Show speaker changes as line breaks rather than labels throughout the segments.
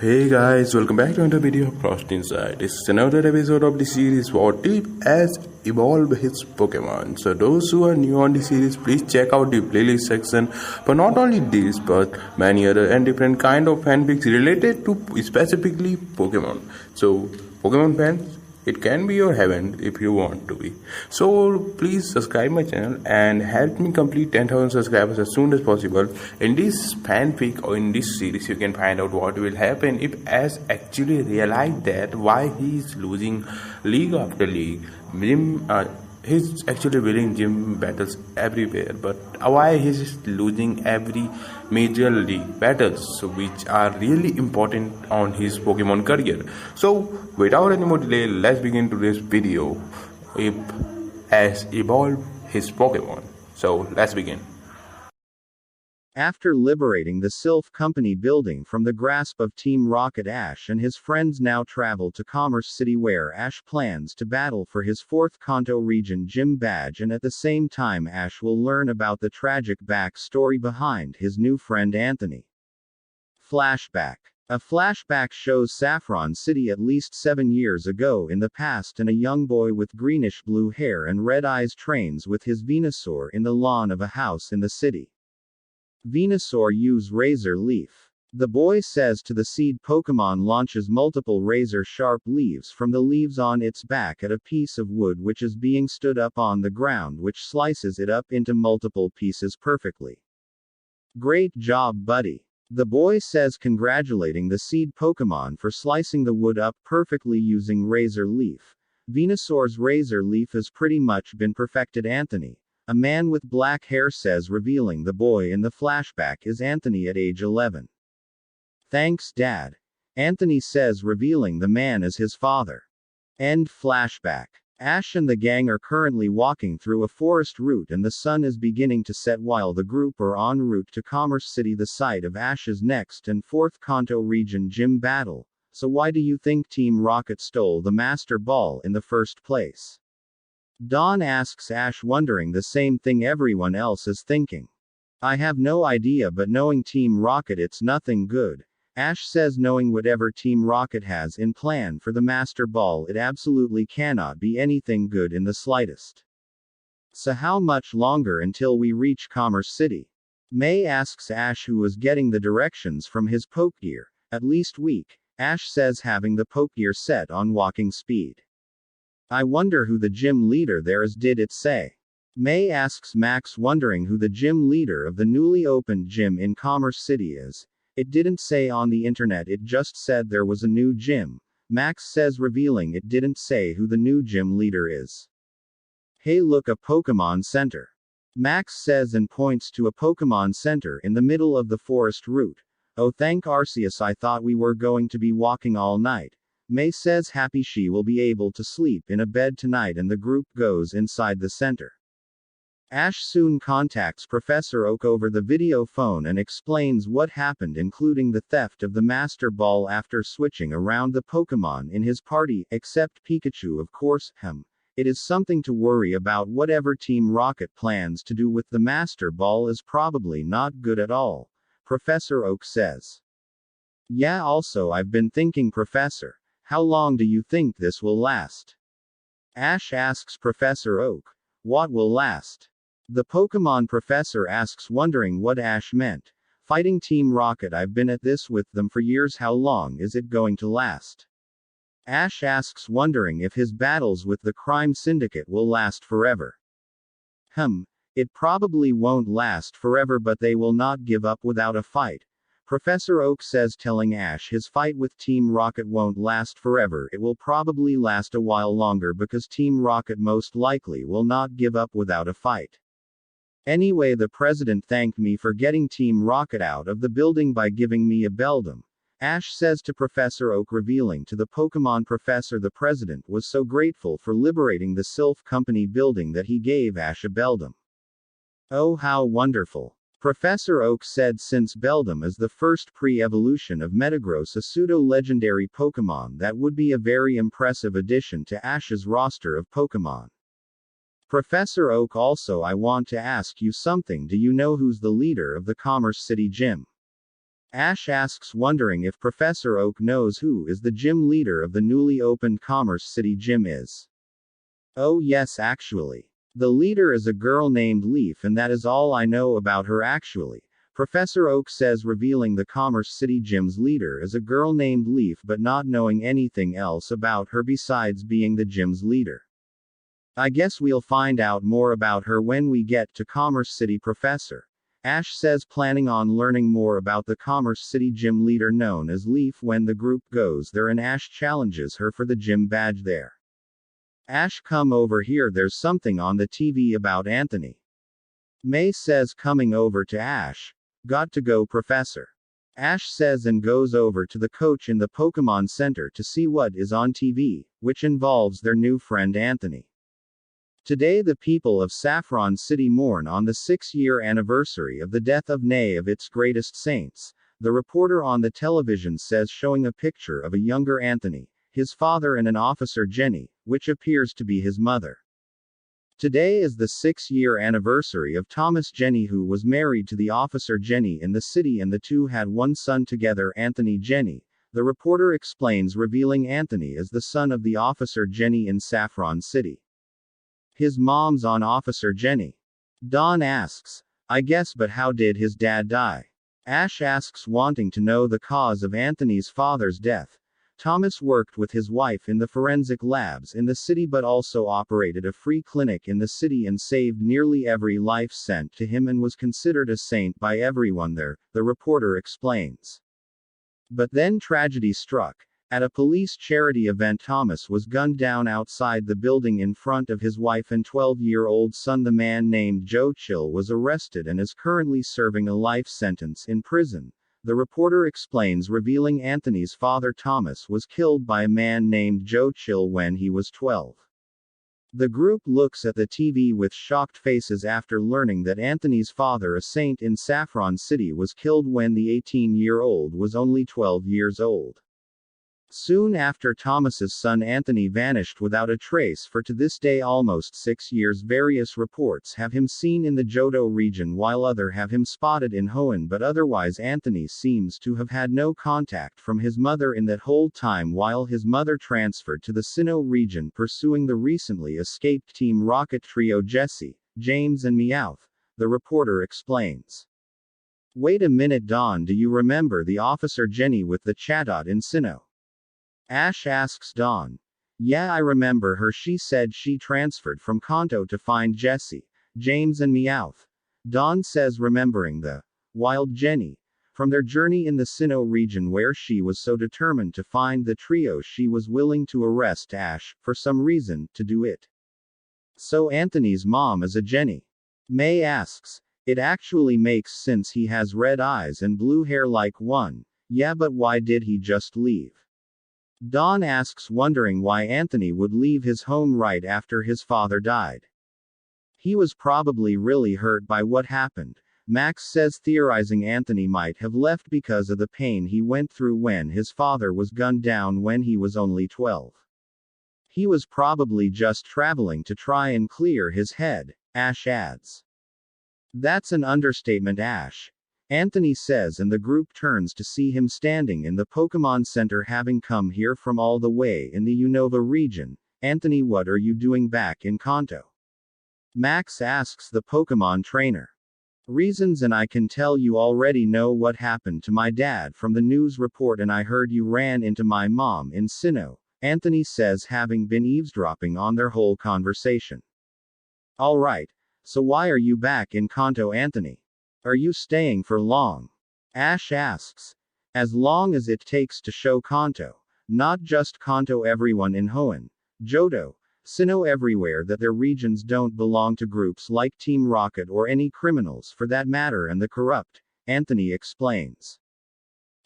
Hey guys, welcome back to another video of Frost Inside. This is another episode of the series what Deep has evolved his Pokemon. So those who are new on the series, please check out the playlist section for not only this but many other and different kind of fanfics related to specifically Pokemon. So Pokemon fans, it can be your heaven if you want to be. So please subscribe my channel and help me complete 10,000 subscribers as soon as possible. In this fanfic or in this series, you can find out what will happen if Ash actually realized that why he is losing league after league. He's actually winning gym battles everywhere, but why he's losing every major league battles, which are really important on his Pokemon career. So without any more delay, let's begin today's video. If Ash evolved his Pokemon, so let's begin.
After liberating the Sylph Company building from the grasp of Team Rocket, Ash and his friends now travel to Commerce City, where Ash plans to battle for his 4th Kanto region gym badge, and at the same time Ash will learn about the tragic backstory behind his new friend Anthony. Flashback. A flashback shows Saffron City at least 7 years ago in the past, and a young boy with greenish blue hair and red eyes trains with his Venusaur in the lawn of a house in the city. Venusaur use Razor Leaf. The boy says to the seed Pokemon launches multiple razor-sharp leaves from the leaves on its back at a piece of wood which is being stood up on the ground, which slices it up into multiple pieces perfectly. Great job, buddy. The boy says, congratulating the seed Pokemon for slicing the wood up perfectly using Razor Leaf. Venusaur's Razor Leaf has pretty much been perfected. Anthony, a man with black hair, says, revealing the boy in the flashback is Anthony at age 11. Thanks, Dad. Anthony says, revealing the man as his father. End flashback. Ash and the gang are currently walking through a forest route and the sun is beginning to set while the group are en route to Commerce City, the site of Ash's next and 4th Kanto region gym battle. So why do you think Team Rocket stole the Master Ball in the first place? Dawn asks Ash, wondering the same thing everyone else is thinking. I have no idea, but knowing Team Rocket, it's nothing good. Ash says, knowing whatever Team Rocket has in plan for the Master Ball, it absolutely cannot be anything good in the slightest. So how much longer until we reach Commerce City? May asks Ash, who was getting the directions from his Pokegear. At least week, Ash says, having the Pokegear set on walking speed. I wonder who the gym leader there is, did it say? May asks Max, wondering who the gym leader of the newly opened gym in Commerce City is. It didn't say on the internet, it just said there was a new gym. Max says, revealing it didn't say who the new gym leader is. Hey, look, a Pokemon Center. Max says and points to a Pokemon Center in the middle of the forest route. Oh, thank Arceus, I thought we were going to be walking all night. May says, happy she will be able to sleep in a bed tonight, and the group goes inside the center. Ash soon contacts Professor Oak over the video phone and explains what happened, including the theft of the Master Ball after switching around the Pokemon in his party, except Pikachu, of course. It is something to worry about. Whatever Team Rocket plans to do with the Master Ball is probably not good at all, Professor Oak says. Yeah, also I've been thinking, Professor, how long do you think this will last? Ash asks Professor Oak. What will last? The Pokemon professor asks, wondering what Ash meant. Fighting Team Rocket, I've been at this with them for years, how long is it going to last? Ash asks, wondering if his battles with the crime syndicate will last forever. It probably won't last forever, but they will not give up without a fight. Professor Oak says, telling Ash his fight with Team Rocket won't last forever, it will probably last a while longer because Team Rocket most likely will not give up without a fight. Anyway, the president thanked me for getting Team Rocket out of the building by giving me a Beldum. Ash says to Professor Oak, revealing to the Pokemon professor the president was so grateful for liberating the Sylph Company building that he gave Ash a Beldum. Oh, how wonderful. Professor Oak said, since Beldum is the first pre-evolution of Metagross, a pseudo-legendary Pokemon, that would be a very impressive addition to Ash's roster of Pokemon. Professor Oak, also I want to ask you something. Do you know who's the leader of the Commerce City Gym? Ash asks, wondering if Professor Oak knows who is the gym leader of the newly opened Commerce City Gym is. Oh yes, actually. The leader is a girl named Leaf, and that is all I know about her actually, Professor Oak says, revealing the Commerce City Gym's leader is a girl named Leaf but not knowing anything else about her besides being the gym's leader. I guess we'll find out more about her when we get to Commerce City, Professor Ash says, planning on learning more about the Commerce City Gym leader known as Leaf when the group goes there and Ash challenges her for the gym badge there. Ash, come over here, there's something on the TV about Anthony. May says, coming over to Ash. Got to go, Professor Ash says, and goes over to the coach in the Pokemon Center to see what is on TV, which involves their new friend Anthony. Today the people of Saffron City mourn on the 6-year anniversary of the death of Nay of its greatest saints, the reporter on the television says, showing a picture of a younger Anthony, his father and an officer Jenny, which appears to be his mother. Today is the 6-year anniversary of Thomas Jenny, who was married to the officer Jenny in the city, and the two had one son together, Anthony Jenny, the reporter explains, revealing Anthony is the son of the officer Jenny in Saffron City. His mom's on Officer Jenny. Dawn asks, I guess, but how did his dad die? Ash asks, wanting to know the cause of Anthony's father's death. Thomas worked with his wife in the forensic labs in the city but also operated a free clinic in the city and saved nearly every life sent to him and was considered a saint by everyone there, the reporter explains. But then tragedy struck. At a police charity event, Thomas was gunned down outside the building in front of his wife and 12-year-old son. The man named Joe Chill was arrested and is currently serving a life sentence in prison, the reporter explains, revealing Anthony's father Thomas was killed by a man named Joe Chill when he was 12. The group looks at the TV with shocked faces after learning that Anthony's father, a saint in Saffron City, was killed when the 18-year-old was only 12 years old. Soon after, Thomas's son Anthony vanished without a trace for to this day almost 6 years. Various reports have him seen in the Johto region while other have him spotted in Hoenn, but otherwise Anthony seems to have had no contact from his mother in that whole time, while his mother transferred to the Sinnoh region pursuing the recently escaped Team Rocket trio Jessie, James and Meowth, the reporter explains. Wait a minute, Dawn, do you remember the officer Jenny with the Chatot in Sinnoh? Ash asks Dawn. Yeah, I remember her. She said she transferred from Kanto to find Jessie, James and Meowth. Dawn says, remembering the wild Jenny from their journey in the Sinnoh region, where she was so determined to find the trio she was willing to arrest Ash, for some reason, to do it. So Anthony's mom is a Jenny? May asks. It actually makes sense, he has red eyes and blue hair like one. Yeah, but why did he just leave? Dawn asks, wondering why Anthony would leave his home right after his father died. He was probably really hurt by what happened, Max says, theorizing Anthony might have left because of the pain he went through when his father was gunned down when he was only 12. He was probably just traveling to try and clear his head, Ash adds. That's an understatement, Ash, Anthony says, and the group turns to see him standing in the Pokemon Center, having come here from all the way in the Unova region. Anthony, what are you doing back in Kanto? Max asks the Pokemon trainer. Reasons, and I can tell you already know what happened to my dad from the news report, and I heard you ran into my mom in Sinnoh, Anthony says, having been eavesdropping on their whole conversation. Alright, so why are you back in Kanto, Anthony? Are you staying for long? Ash asks. As long as it takes to show Kanto. Not just Kanto, everyone in Hoenn, Johto, Sinnoh, everywhere that their regions don't belong to groups like Team Rocket or any criminals for that matter and the corrupt, Anthony explains.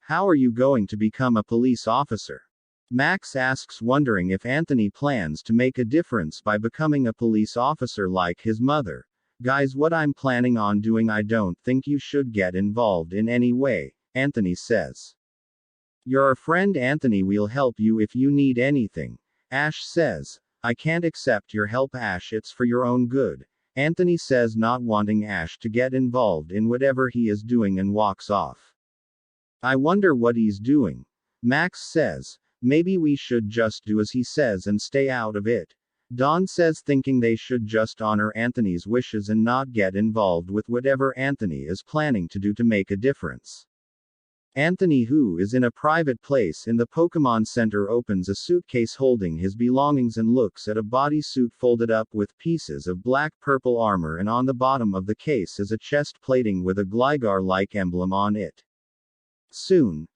How are you going to become a police officer? Max asks, wondering if Anthony plans to make a difference by becoming a police officer like his mother. Guys, what I'm planning on doing, I don't think you should get involved in any way, Anthony says. You're our friend, Anthony, we'll help you if you need anything, Ash says. I can't accept your help, Ash, it's for your own good, Anthony says, not wanting Ash to get involved in whatever he is doing, and walks off. I wonder what he's doing. Max says, maybe we should just do as he says and stay out of it. Dawn says, thinking they should just honor Anthony's wishes and not get involved with whatever Anthony is planning to do to make a difference. Anthony, who is in a private place in the Pokémon Center, opens a suitcase holding his belongings and looks at a bodysuit folded up with pieces of black-purple armor, and on the bottom of the case is a chest plating with a Gligar-like emblem on it. Soon,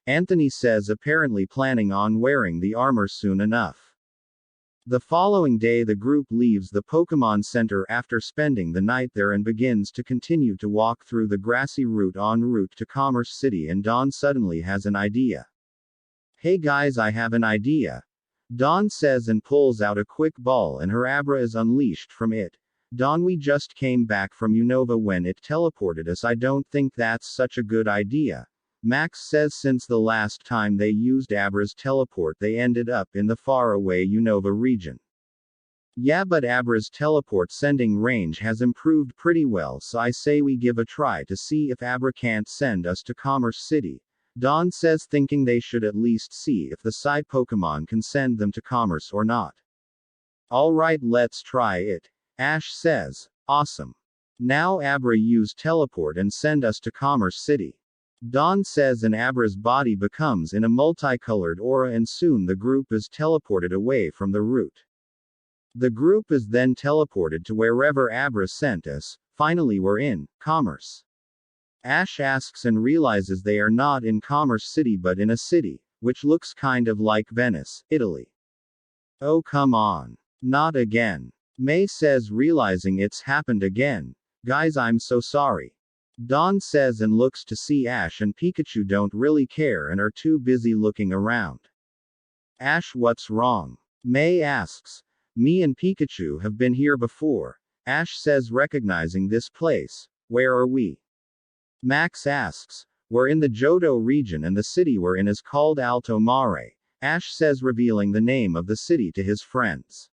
Anthony says, apparently planning on wearing the armor soon enough. The following day, the group leaves the Pokémon Center after spending the night there and begins to continue to walk through the grassy route en route to Commerce City, and Dawn suddenly has an idea. Hey guys, I have an idea. Dawn says and pulls out a quick ball, and her Abra is unleashed from it. Dawn, we just came back from Unova when it teleported us. I don't think that's such a good idea. Max says since the last time they used Abra's teleport they ended up in the faraway Unova region. Yeah, but Abra's teleport sending range has improved pretty well, so I say we give a try to see if Abra can't send us to Commerce City. Dawn says, thinking they should at least see if the side Pokemon can send them to Commerce or not. Alright, let's try it. Ash says. Awesome. Now Abra use teleport and send us to Commerce City. Dawn says, and Abra's body becomes in a multicolored aura, and soon the group is teleported away from the route. The group is then teleported to wherever Abra sent us. Finally, we're in Commerce. Ash asks and realizes they are not in Commerce City but in a city, which looks kind of like Venice, Italy. Oh come on. Not again. May says, realizing it's happened again. Guys, I'm so sorry. Dawn says and looks to see Ash and Pikachu don't really care and are too busy looking around. Ash, what's wrong? May asks. Me and Pikachu have been here before. Ash says, recognizing this place. Where are we? Max asks. We're in the Johto region and the city we're in is called Alto Mare. Ash says, revealing the name of the city to his friends.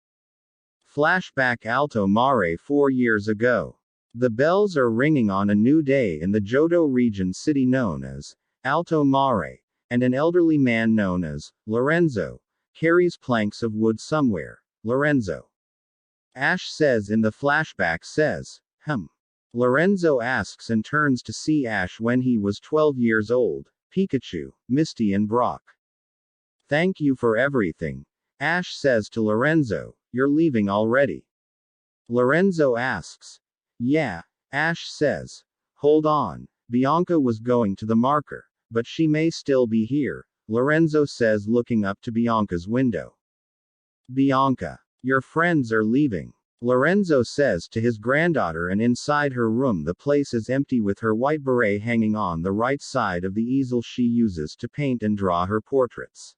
Flashback: Alto Mare 4 years ago. The bells are ringing on a new day in the Johto region city known as Alto Mare, and an elderly man known as Lorenzo carries planks of wood somewhere. Lorenzo. Ash says in the flashback says, Lorenzo asks and turns to see Ash when he was 12 years old, Pikachu, Misty and Brock. Thank you for everything. Ash says to Lorenzo, you're leaving already? Lorenzo asks. Yeah. Ash says. Hold on. Bianca was going to the marker, but she may still be here, Lorenzo says, looking up to Bianca's window. Bianca. Your friends are leaving, Lorenzo says to his granddaughter, and inside her room the place is empty with her white beret hanging on the right side of the easel she uses to paint and draw her portraits.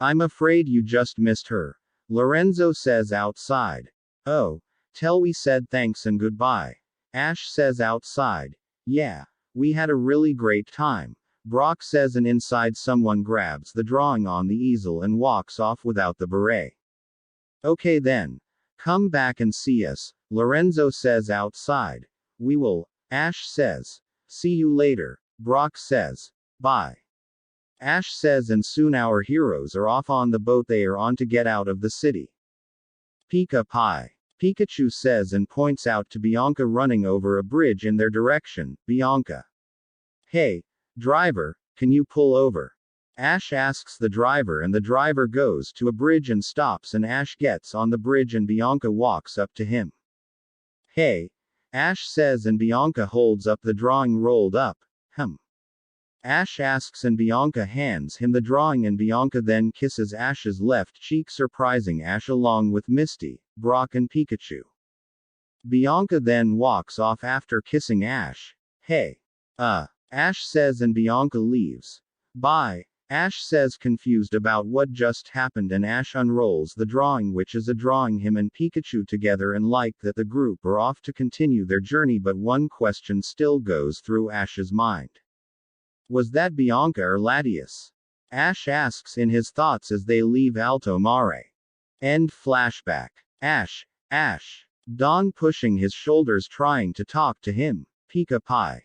I'm afraid you just missed her, Lorenzo says outside. Oh. Tell we said thanks and goodbye. Ash says outside. Yeah. We had a really great time, Brock says, and inside someone grabs the drawing on the easel and walks off without the beret. Okay then. Come back and see us, Lorenzo says outside. We will, Ash says. See you later, Brock says. Bye. Ash says, and soon our heroes are off on the boat they are on to get out of the city. Pika Pie. Pikachu says and points out to Bianca running over a bridge in their direction. Bianca. Hey, driver, can you pull over? Ash asks the driver, and the driver goes to a bridge and stops, and Ash gets on the bridge and Bianca walks up to him. Hey, Ash says, and Bianca holds up the drawing rolled up. Ash asks and Bianca hands him the drawing, and Bianca then kisses Ash's left cheek, surprising Ash along with Misty, Brock and Pikachu. Bianca then walks off after kissing Ash. Hey. Ash says, and Bianca leaves. Bye. Ash says, confused about what just happened, and Ash unrolls the drawing, which is a drawing him and Pikachu together, and like that the group are off to continue their journey, but one question still goes through Ash's mind. Was that Bianca or Latias? Ash asks in his thoughts as they leave Alto Mare. End flashback. Ash. Dawn pushing his shoulders trying to talk to him. Pika Pie.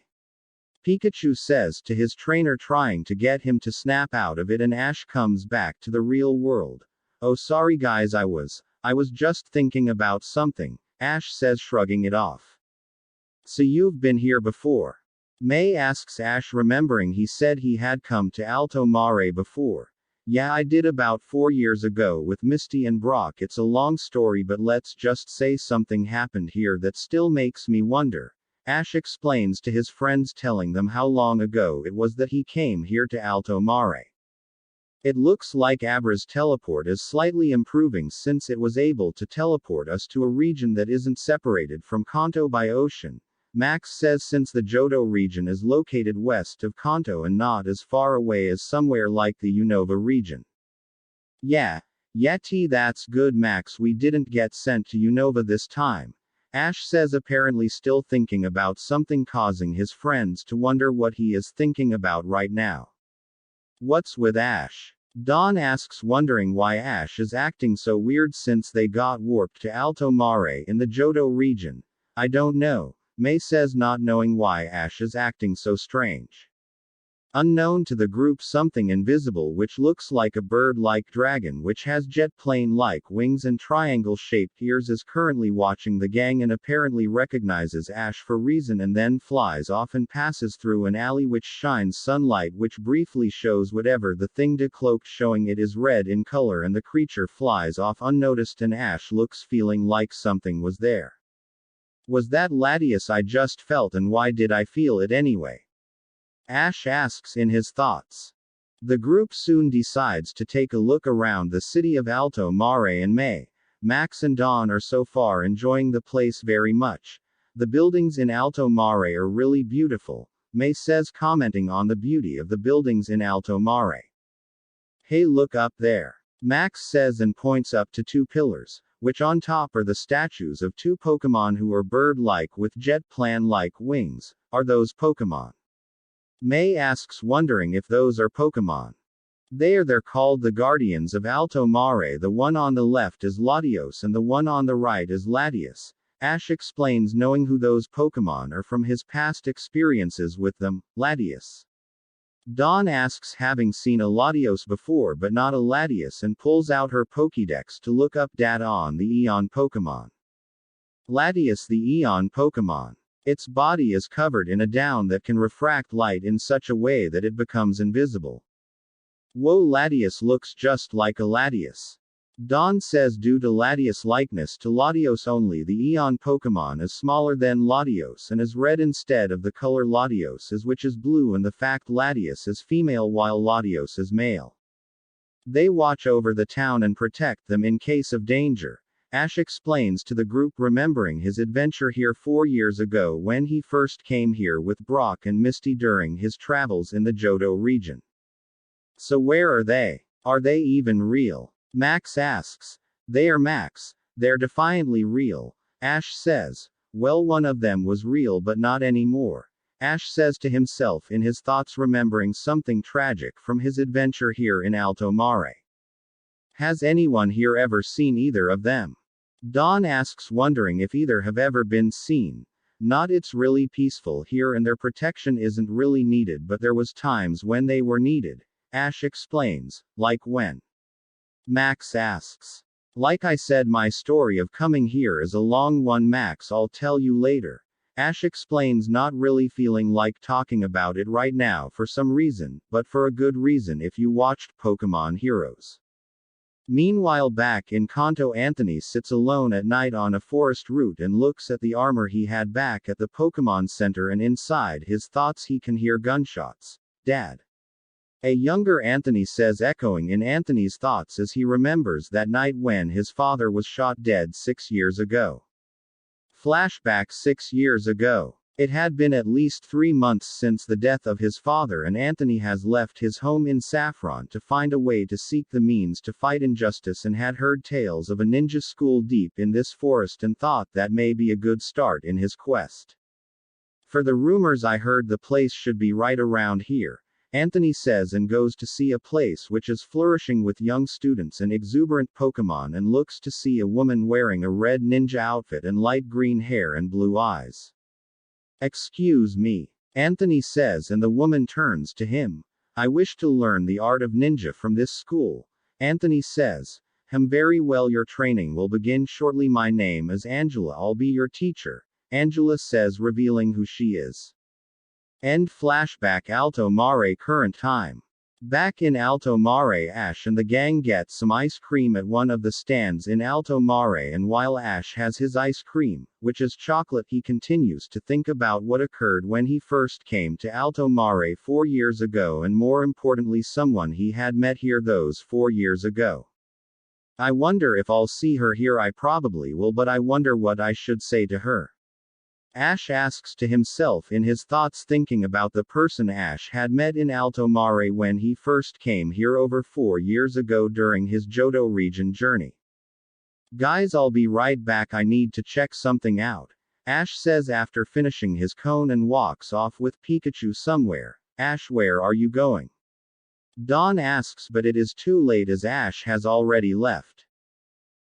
Pikachu says to his trainer, trying to get him to snap out of it, and Ash comes back to the real world. Oh, sorry guys, I was just thinking about something, Ash says, shrugging it off. So you've been here before? May asks Ash, remembering he said he had come to Alto Mare before. Yeah, I did about 4 years ago with Misty and Brock. It's a long story, but let's just say something happened here that still makes me wonder. Ash explains to his friends, telling them how long ago it was that he came here to Alto Mare. It looks like Abra's teleport is slightly improving, since it was able to teleport us to a region that isn't separated from Kanto by ocean. Max says since the Johto region is located west of Kanto and not as far away as somewhere like the Unova region. Yeah, that's good Max, we didn't get sent to Unova this time. Ash says, apparently still thinking about something, causing his friends to wonder what he is thinking about right now. What's with Ash? Dawn asks, wondering why Ash is acting so weird since they got warped to Alto Mare in the Johto region. I don't know, May says, not knowing why Ash is acting so strange. Unknown to the group, something invisible which looks like a bird-like dragon which has jet plane-like wings and triangle-shaped ears is currently watching the gang and apparently recognizes Ash for reason, and then flies off and passes through an alley which shines sunlight, which briefly shows whatever the thing decloaked, showing it is red in color, and the creature flies off unnoticed, and Ash looks feeling like something was there. Was that Latias I just felt, and why did I feel it anyway? Ash asks in his thoughts. The group soon decides to take a look around the city of Alto Mare, and May, Max and Dawn are so far enjoying the place very much. The buildings in Alto Mare are really beautiful, May says, commenting on the beauty of the buildings in Alto Mare. Hey, look up there, Max says, and points up to 2 pillars, which on top are the statues of 2 Pokémon who are bird-like with jet plane-like wings. Are those Pokémon? May asks, wondering if those are Pokémon. They're called the Guardians of Alto Mare. The one on the left is Latios and the one on the right is Latias. Ash explains, knowing who those Pokémon are from his past experiences with them. Latias. Dawn asks, having seen a Latios before but not a Latias, and pulls out her Pokédex to look up data on the Eon Pokémon. Latias, the Eon Pokémon. Its body is covered in a down that can refract light in such a way that it becomes invisible. Whoa, Latias looks just like a Latias. Dawn says due to Latias' likeness to Latios only, the Eon Pokémon is smaller than Latios and is red instead of the color Latios is, which is blue, and the fact Latias is female while Latios is male. They watch over the town and protect them in case of danger. Ash explains to the group, remembering his adventure here 4 years ago when he first came here with Brock and Misty during his travels in the Johto region. So where are they? Are they even real? Max asks. They are, Max. They're defiantly real, Ash says. Well, one of them was real but not anymore, Ash says to himself in his thoughts, remembering something tragic from his adventure here in Alto Mare. Has anyone here ever seen either of them? Dawn asks, wondering if either have ever been seen. Not, it's really peaceful here and their protection isn't really needed, but there was times when they were needed, Ash explains. Like when? Max asks. Like I said, my story of coming here is a long one, Max, I'll tell you later, Ash explains, not really feeling like talking about it right now for some reason, but for a good reason if you watched Pokémon Heroes. Meanwhile, back in Kanto, Anthony sits alone at night on a forest route and looks at the armor he had back at the Pokémon Center, and inside his thoughts he can hear gunshots. Dad. A younger Anthony says, echoing in Anthony's thoughts as he remembers that night when his father was shot dead 6 years ago. Flashback 6 years ago. It had been at least 3 months since the death of his father, and Anthony has left his home in Saffron to find a way to seek the means to fight injustice, and had heard tales of a ninja school deep in this forest and thought that may be a good start in his quest. For the rumors I heard, the place should be right around here, Anthony says, and goes to see a place which is flourishing with young students and exuberant Pokémon, and looks to see a woman wearing a red ninja outfit and light green hair and blue eyes. Excuse me. Anthony says, and the woman turns to him. I wish to learn the art of ninja from this school. Anthony says. Very well, your training will begin shortly. My name is Angela, I'll be your teacher. Angela says, revealing who she is. End flashback. Alto Mare. Current time. Back in Alto Mare, Ash and the gang get some ice cream at one of the stands in Alto Mare, and while Ash has his ice cream, which is chocolate, he continues to think about what occurred when he first came to Alto Mare 4 years ago, and more importantly, someone he had met here those 4 years ago. I wonder if I'll see her here. I probably will, but I wonder what I should say to her. Ash asks to himself in his thoughts, thinking about the person Ash had met in Alto Mare when he first came here over 4 years ago during his Johto region journey. Guys, I'll be right back, I need to check something out. Ash says after finishing his cone and walks off with Pikachu somewhere. Ash, where are you going? Dawn asks, but it is too late as Ash has already left.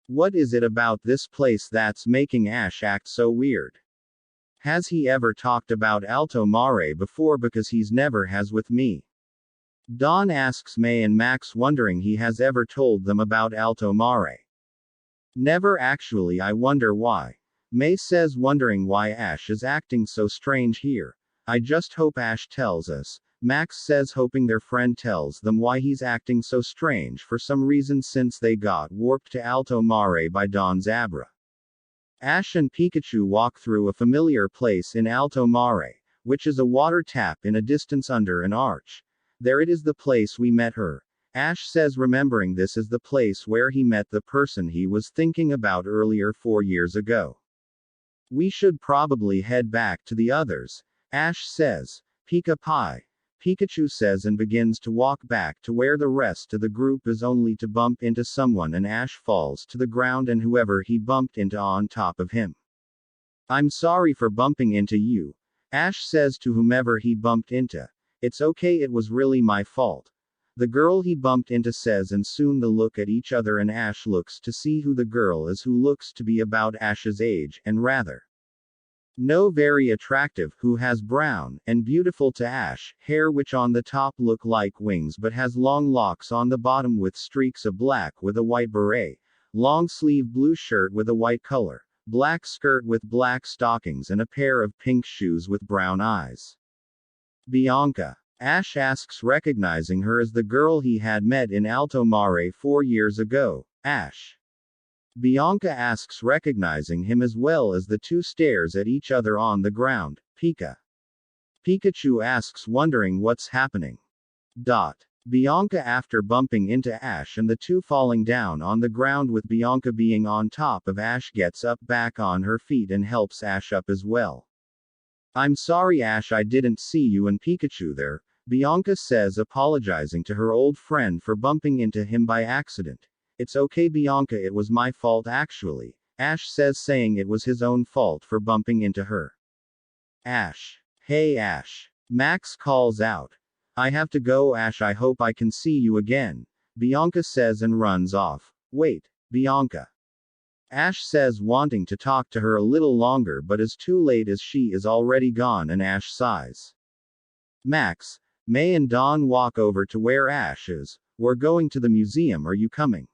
What is it about this place that's making Ash act so weird? Has he ever talked about Alto Mare before? Because he's never has with me. Dawn asks May and Max, wondering he has ever told them about Alto Mare. Never actually, I wonder why. May says, wondering why Ash is acting so strange here. I just hope Ash tells us. Max says, hoping their friend tells them why he's acting so strange for some reason since they got warped to Alto Mare by Dawn's Abra. Ash and Pikachu walk through a familiar place in Alto Mare, which is a water tap in a distance under an arch. There it is, the place we met her. Ash says, remembering this is the place where he met the person he was thinking about earlier 4 years ago. We should probably head back to the others. Ash says. Pika Pie. Pikachu says and begins to walk back to where the rest of the group is, only to bump into someone, and Ash falls to the ground and whoever he bumped into on top of him. I'm sorry for bumping into you. Ash says to whomever he bumped into. It's okay, it was really my fault. The girl he bumped into says, and soon they look at each other and Ash looks to see who the girl is, who looks to be about Ash's age, and rather no very attractive, who has brown, and beautiful to Ash, hair which on the top look like wings but has long locks on the bottom with streaks of black with a white beret, long sleeve blue shirt with a white color, black skirt with black stockings and a pair of pink shoes with brown eyes. Bianca. Ash asks, recognizing her as the girl he had met in Alto Mare 4 years ago. Ash. Bianca asks, recognizing him as well, as the two stares at each other on the ground. Pika. Pikachu asks, wondering what's happening. Bianca, after bumping into Ash and the two falling down on the ground with Bianca being on top of Ash, gets up back on her feet and helps Ash up as well. I'm sorry Ash, I didn't see you and Pikachu there, Bianca says, apologizing to her old friend for bumping into him by accident. It's okay Bianca, it was my fault actually, Ash says, saying it was his own fault for bumping into her. Ash. Hey Ash. Max calls out. I have to go Ash, I hope I can see you again, Bianca says and runs off. Wait, Bianca. Ash says, wanting to talk to her a little longer but is too late as she is already gone, and Ash sighs. Max, May and Dawn walk over to where Ash is. We're going to the museum, are you coming?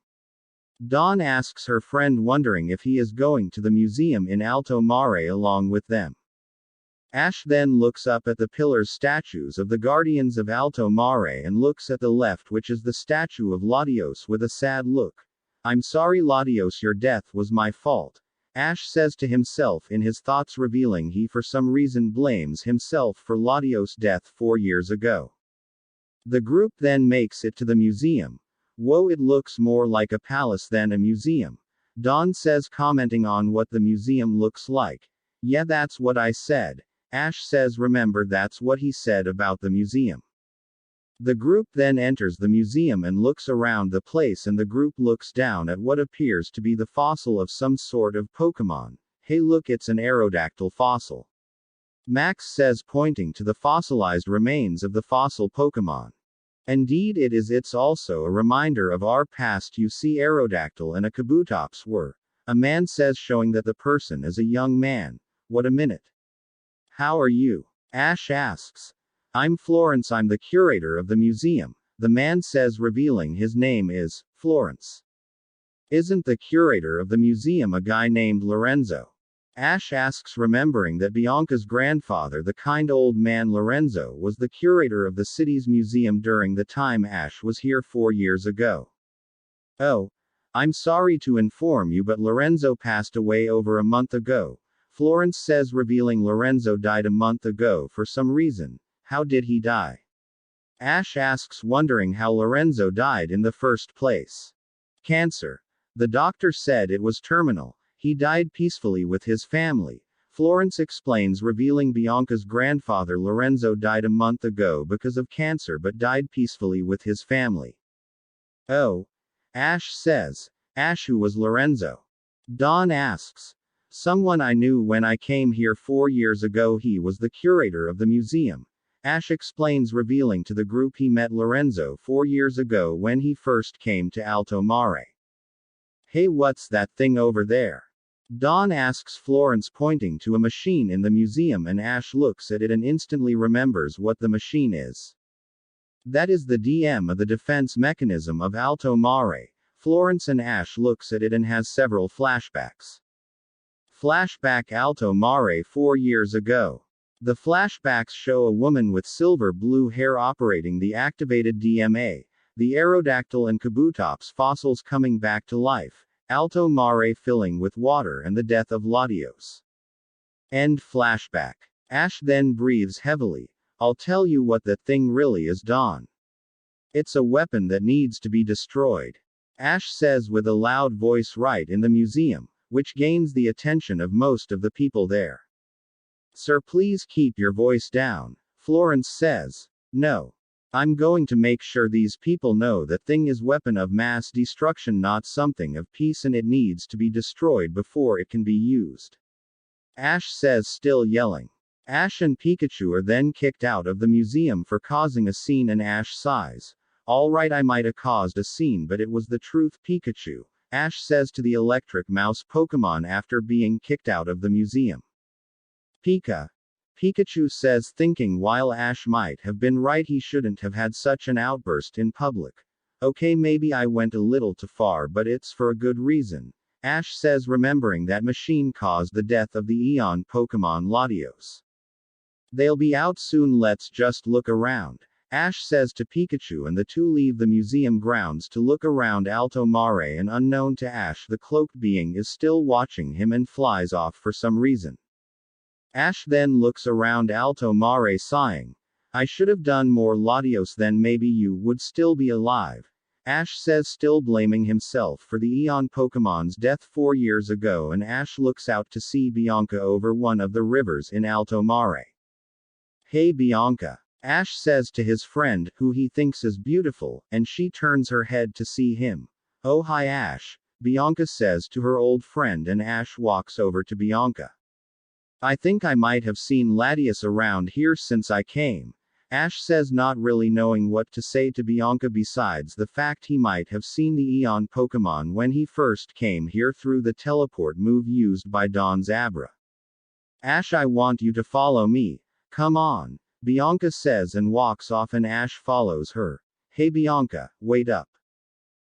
Dawn asks her friend, wondering if he is going to the museum in Alto Mare along with them. Ash then looks up at the pillars statues of the Guardians of Alto Mare and looks at the left, which is the statue of Latios, with a sad look. I'm sorry Latios, your death was my fault, Ash says to himself in his thoughts, revealing he for some reason blames himself for Latios' death 4 years ago. The group then makes it to the museum. Whoa, it looks more like a palace than a museum, Dawn says, commenting on what the museum looks like. Yeah, that's what I said, Ash says, remember that's what he said about the museum. The group then enters the museum and looks around the place, and the group looks down at what appears to be the fossil of some sort of Pokemon. Hey look, it's an Aerodactyl fossil, Max says, pointing to the fossilized remains of the fossil Pokemon. Indeed it is, it's also a reminder of our past, you see Aerodactyl and a Kabutops were. A man says, showing that the person is a young man. What a minute. How are you? Ash asks. I'm Florence, I'm the curator of the museum, the man says, revealing his name is Florence. Isn't the curator of the museum a guy named Lorenzo? Ash asks, remembering that Bianca's grandfather, the kind old man Lorenzo, was the curator of the city's museum during the time Ash was here 4 years ago. Oh, I'm sorry to inform you, but Lorenzo passed away over a month ago, Florence says, revealing Lorenzo died a month ago for some reason. How did he die? Ash asks, wondering how Lorenzo died in the first place. Cancer. The doctor said it was terminal. He died peacefully with his family, Florence explains, revealing Bianca's grandfather Lorenzo died a month ago because of cancer but died peacefully with his family. Oh. Ash says. Ash, who was Lorenzo? Dawn asks. Someone I knew when I came here 4 years ago. He was the curator of the museum. Ash explains, revealing to the group he met Lorenzo 4 years ago when he first came to Alto Mare. Hey, what's that thing over there? Dawn asks Florence, pointing to a machine in the museum, and Ash looks at it and instantly remembers what the machine is. That is the DM of the defense mechanism of Alto Mare. Florence and Ash looks at it and has several flashbacks. Flashback Alto Mare 4 years ago. The flashbacks show a woman with silver blue hair operating the activated DMA, the Aerodactyl and Kabutops fossils coming back to life, Alto Mare filling with water, and the death of Latios. End flashback. Ash then breathes heavily. I'll tell you what that thing really is, Dawn. It's a weapon that needs to be destroyed. Ash says with a loud voice right in the museum, which gains the attention of most of the people there. Sir, please keep your voice down, Florence says. No. I'm going to make sure these people know that thing is weapon of mass destruction, not something of peace, and it needs to be destroyed before it can be used. Ash says, still yelling. Ash and Pikachu are then kicked out of the museum for causing a scene, and Ash sighs. Alright, I might have caused a scene, but it was the truth, Pikachu, Ash says to the electric mouse Pokemon after being kicked out of the museum. Pikachu says, thinking while Ash might have been right, he shouldn't have had such an outburst in public. Okay, maybe I went a little too far, but it's for a good reason, Ash says, remembering that machine caused the death of the Eon Pokemon Latios. They'll be out soon, let's just look around, Ash says to Pikachu, and the two leave the museum grounds to look around Alto Mare, and unknown to Ash, the cloaked being is still watching him and flies off for some reason. Ash then looks around Alto Mare, sighing. I should have done more, Latios, then maybe you would still be alive, Ash says, still blaming himself for the Eon Pokemon's death 4 years ago, and Ash looks out to see Bianca over one of the rivers in Alto Mare. Hey Bianca, Ash says to his friend, who he thinks is beautiful, and she turns her head to see him. Oh hi Ash, Bianca says to her old friend, and Ash walks over to Bianca. I think I might have seen Latios around here since I came, Ash says, not really knowing what to say to Bianca besides the fact he might have seen the Eon Pokemon when he first came here through the teleport move used by Dawn's Abra. Ash, I want you to follow me. Come on, Bianca says, and walks off, and Ash follows her. Hey Bianca, wait up,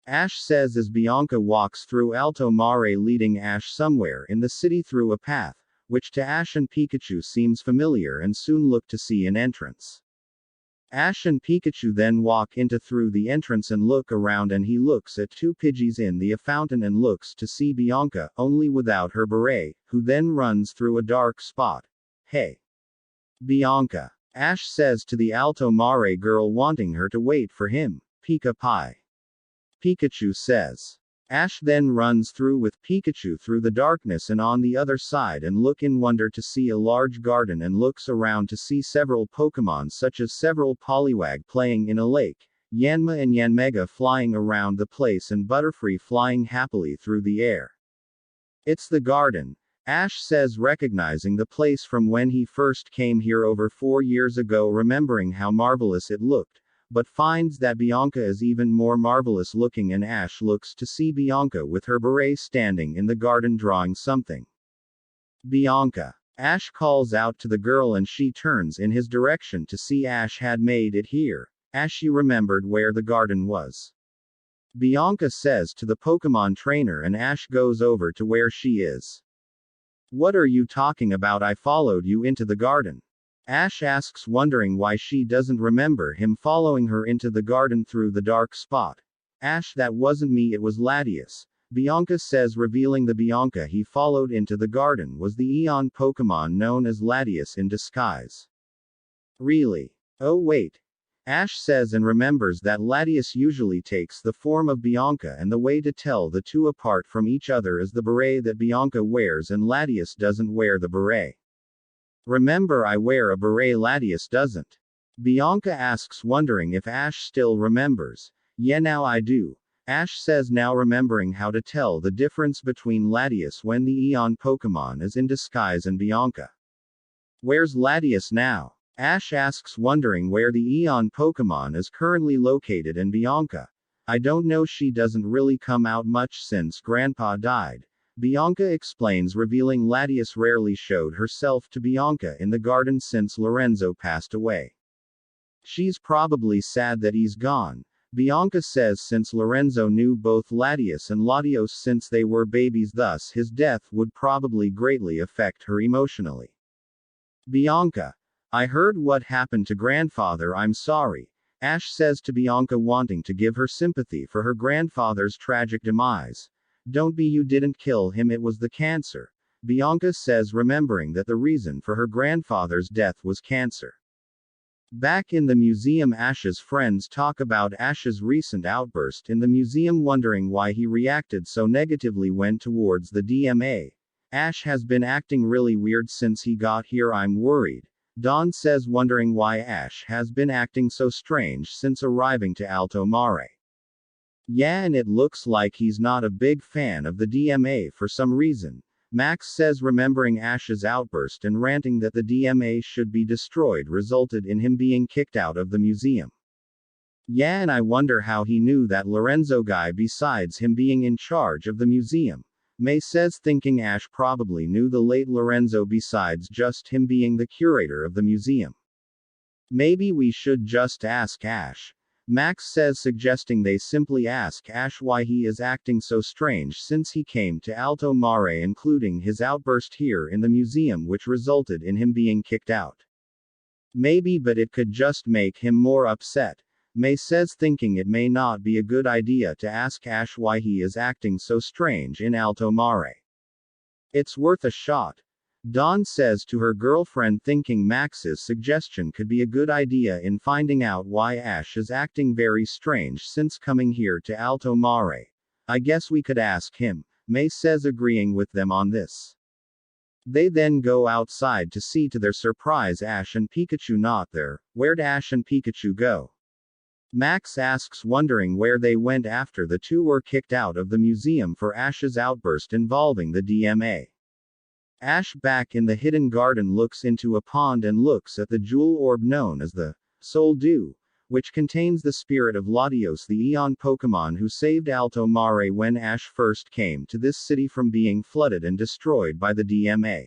Ash says as Bianca walks through Alto Mare, leading Ash somewhere in the city through a path, which to Ash and Pikachu seems familiar, and soon look to see an entrance. Ash and Pikachu then walk into through the entrance and look around, and he looks at 2 Pidgeys in the fountain and looks to see Bianca, only without her beret, who then runs through a dark spot. Hey Bianca, Ash says to the Alto Mare girl, wanting her to wait for him. Pika Pie, Pikachu says. Ash then runs through with Pikachu through the darkness and on the other side, and look in wonder to see a large garden, and looks around to see several Pokemon such as several Poliwag playing in a lake, Yanma and Yanmega flying around the place, and Butterfree flying happily through the air. It's the garden, Ash says, recognizing the place from when he first came here over 4 years ago, remembering how marvelous it looked, but finds that Bianca is even more marvelous looking, and Ash looks to see Bianca with her beret standing in the garden drawing something. Bianca, Ash calls out to the girl and she turns in his direction to see Ash had made it here. Ash, you remembered where the garden was. Bianca says to the Pokemon trainer and Ash goes over to where she is. What are you talking about? I followed you into the garden. Ash asks, wondering why she doesn't remember him following her into the garden through the dark spot. Ash, that wasn't me, it was Latias. Bianca says, revealing the Bianca he followed into the garden was the Eon Pokemon known as Latias in disguise. Really? Oh wait. Ash says and remembers that Latias usually takes the form of Bianca, and the way to tell the two apart from each other is the beret that Bianca wears and Latias doesn't wear the beret. Remember, I wear a beret, Latias doesn't. Bianca asks, wondering if Ash still remembers. Yeah, now I do. Ash says, now remembering how to tell the difference between Latias when the Eon Pokemon is in disguise and Bianca. Where's Latias now? Ash asks, wondering where the Eon Pokemon is currently located, and Bianca. I don't know, she doesn't really come out much since Grandpa died. Bianca explains, revealing Latias rarely showed herself to Bianca in the garden since Lorenzo passed away. She's probably sad that he's gone. Bianca says since Lorenzo knew both Latias and Latios since they were babies, thus his death would probably greatly affect her emotionally. Bianca. I heard what happened to grandfather, I'm sorry. Ash says to Bianca, wanting to give her sympathy for her grandfather's tragic demise. Don't be, you didn't kill him, it was the cancer. Bianca says, remembering that the reason for her grandfather's death was cancer. Back in the museum, Ash's friends talk about Ash's recent outburst in the museum, wondering why he reacted so negatively when towards the DMA. Ash has been acting really weird since he got here, I'm worried. Dawn says, wondering why Ash has been acting so strange since arriving to Alto Mare. Yeah, and it looks like he's not a big fan of the DMA for some reason. Max says, remembering Ash's outburst and ranting that the DMA should be destroyed resulted in him being kicked out of the museum. Yeah, and I wonder how he knew that Lorenzo guy besides him being in charge of the museum. May says, thinking Ash probably knew the late Lorenzo besides just him being the curator of the museum. Maybe we should just ask Ash. Max says, suggesting they simply ask Ash why he is acting so strange since he came to Alto Mare, including his outburst here in the museum which resulted in him being kicked out. Maybe, but it could just make him more upset. May says, thinking it may not be a good idea to ask Ash why he is acting so strange in Alto Mare. It's worth a shot. Dawn says to her girlfriend, thinking Max's suggestion could be a good idea in finding out why Ash is acting very strange since coming here to Alto Mare. I guess we could ask him, May says, agreeing with them on this. They then go outside to see to their surprise Ash and Pikachu not there. Where'd Ash and Pikachu go? Max asks, wondering where they went after the two were kicked out of the museum for Ash's outburst involving the DMA. Ash, back in the hidden garden, looks into a pond and looks at the jewel orb known as the Soul Dew, which contains the spirit of Latios, the Eon Pokemon who saved Alto Mare when Ash first came to this city from being flooded and destroyed by the DMA.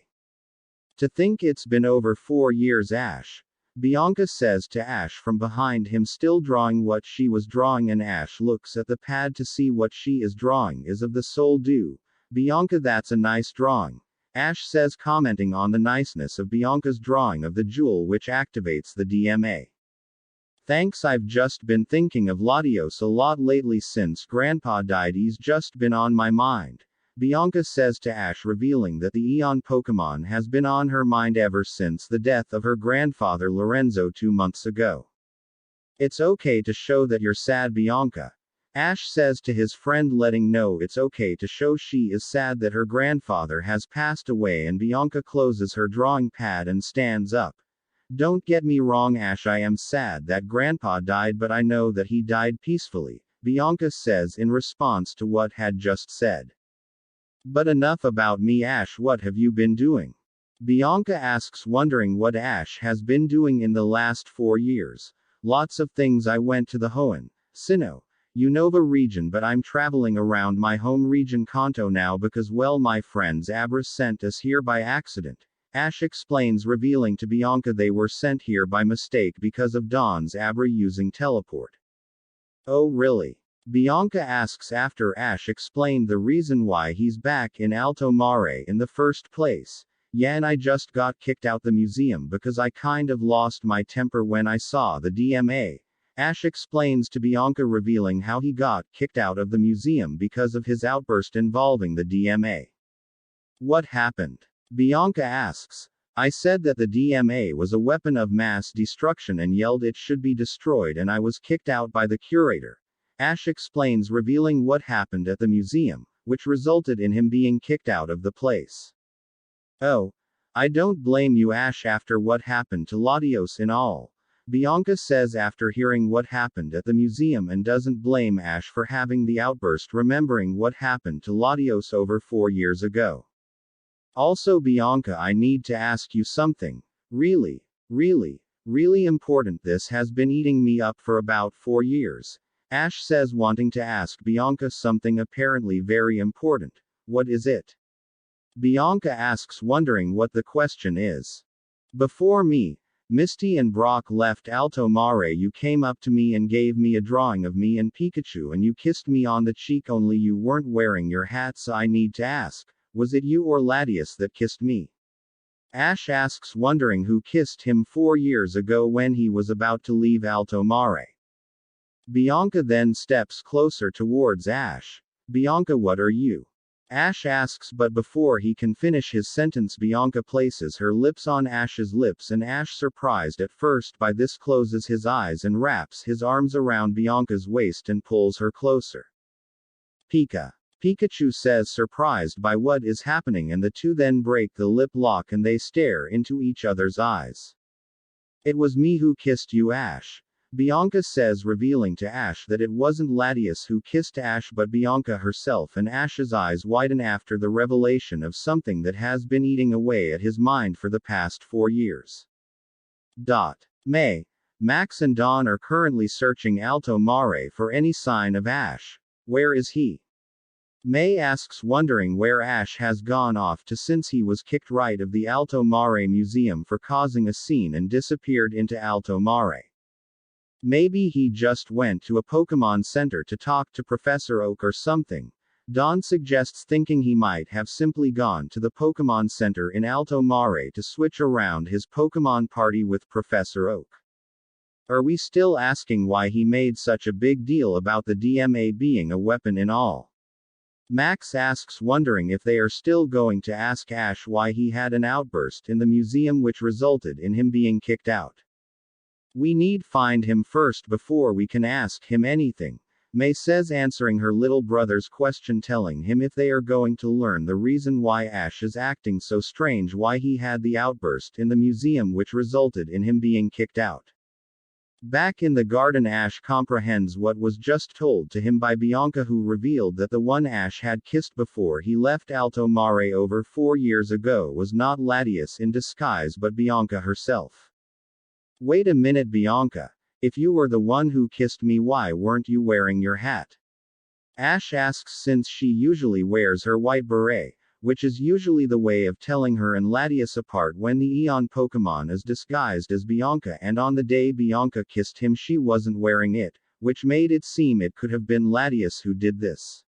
To think it's been over 4 years, Ash. Bianca says to Ash from behind him, still drawing what she was drawing, and Ash looks at the pad to see what she is drawing is of the Soul Dew. Bianca, that's a nice drawing. Ash says, commenting on the niceness of Bianca's drawing of the jewel which activates the DMA. Thanks, I've just been thinking of Latios a lot lately since Grandpa died, he's just been on my mind. Bianca says to Ash, revealing that the Eon Pokemon has been on her mind ever since the death of her grandfather Lorenzo 2 months ago. It's okay to show that you're sad, Bianca. Ash says to his friend, letting know it's okay to show she is sad that her grandfather has passed away, and Bianca closes her drawing pad and stands up. Don't get me wrong, Ash, I am sad that Grandpa died, but I know that he died peacefully, Bianca says in response to what had just said. But enough about me, Ash, what have you been doing? Bianca asks, wondering what Ash has been doing in the last 4 years. Lots of things. I went to the Hoenn, Sinnoh, Unova region, but I'm traveling around my home region Kanto now because, well, my friends Abra sent us here by accident. Ash explains, revealing to Bianca they were sent here by mistake because of Dawn's Abra using teleport. Oh really? Bianca asks after Ash explained the reason why he's back in Alto Mare in the first place. Yeah, and I just got kicked out the museum because I kind of lost my temper when I saw the DMA. Ash explains to Bianca, revealing how he got kicked out of the museum because of his outburst involving the DMA. What happened? Bianca asks. I said that the DMA was a weapon of mass destruction and yelled it should be destroyed, and I was kicked out by the curator. Ash explains, revealing what happened at the museum, which resulted in him being kicked out of the place. Oh, I don't blame you, Ash, after what happened to Latios in all. Bianca says after hearing what happened at the museum, and doesn't blame Ash for having the outburst, remembering what happened to Latios over 4 years ago. Also, Bianca, I need to ask you something. Really important. This has been eating me up for about 4 years. Ash says, wanting to ask Bianca something apparently very important. What is it? Bianca asks, wondering what the question is. Before me, Misty and Brock left Alto Mare, you came up to me and gave me a drawing of me and Pikachu, and you kissed me on the cheek, only you weren't wearing your hat, so I need to ask, was it you or Latias that kissed me? Ash asks, wondering who kissed him 4 years ago when he was about to leave Alto Mare. Bianca then steps closer towards Ash. Bianca, what are you? Ash asks, but before he can finish his sentence, Bianca places her lips on Ash's lips, and Ash, surprised at first by this, closes his eyes and wraps his arms around Bianca's waist and pulls her closer. Pikachu says, surprised by what is happening, and the two then break the lip lock and they stare into each other's eyes. It was me who kissed you, Ash. Bianca says, revealing to Ash that it wasn't Latias who kissed Ash but Bianca herself, and Ash's eyes widen after the revelation of something that has been eating away at his mind for the past 4 years. Max and Dawn are currently searching Alto Mare for any sign of Ash. Where is he? May asks, wondering where Ash has gone off to since he was kicked right of the Alto Mare Museum for causing a scene and disappeared into Alto Mare. Maybe he just went to a Pokémon Center to talk to Professor Oak or something. Dawn suggests, thinking he might have simply gone to the Pokémon Center in Alto Mare to switch around his Pokémon party with Professor Oak. Are we still asking why he made such a big deal about the DMA being a weapon in all? Max asks, wondering if they are still going to ask Ash why he had an outburst in the museum which resulted in him being kicked out. We need find him first before we can ask him anything, May says, answering her little brother's question, telling him if they are going to learn the reason why Ash is acting so strange, why he had the outburst in the museum which resulted in him being kicked out. Back in the garden, Ash comprehends what was just told to him by Bianca, who revealed that the one Ash had kissed before he left Alto Mare over 4 years ago was not Latias in disguise but Bianca herself. Wait a minute, Bianca. If you were the one who kissed me, why weren't you wearing your hat? Ash asks, since she usually wears her white beret, which is usually the way of telling her and Latias apart when the Eon Pokémon is disguised as Bianca, and on the day Bianca kissed him she wasn't wearing it, which made it seem it could have been Latias who did this.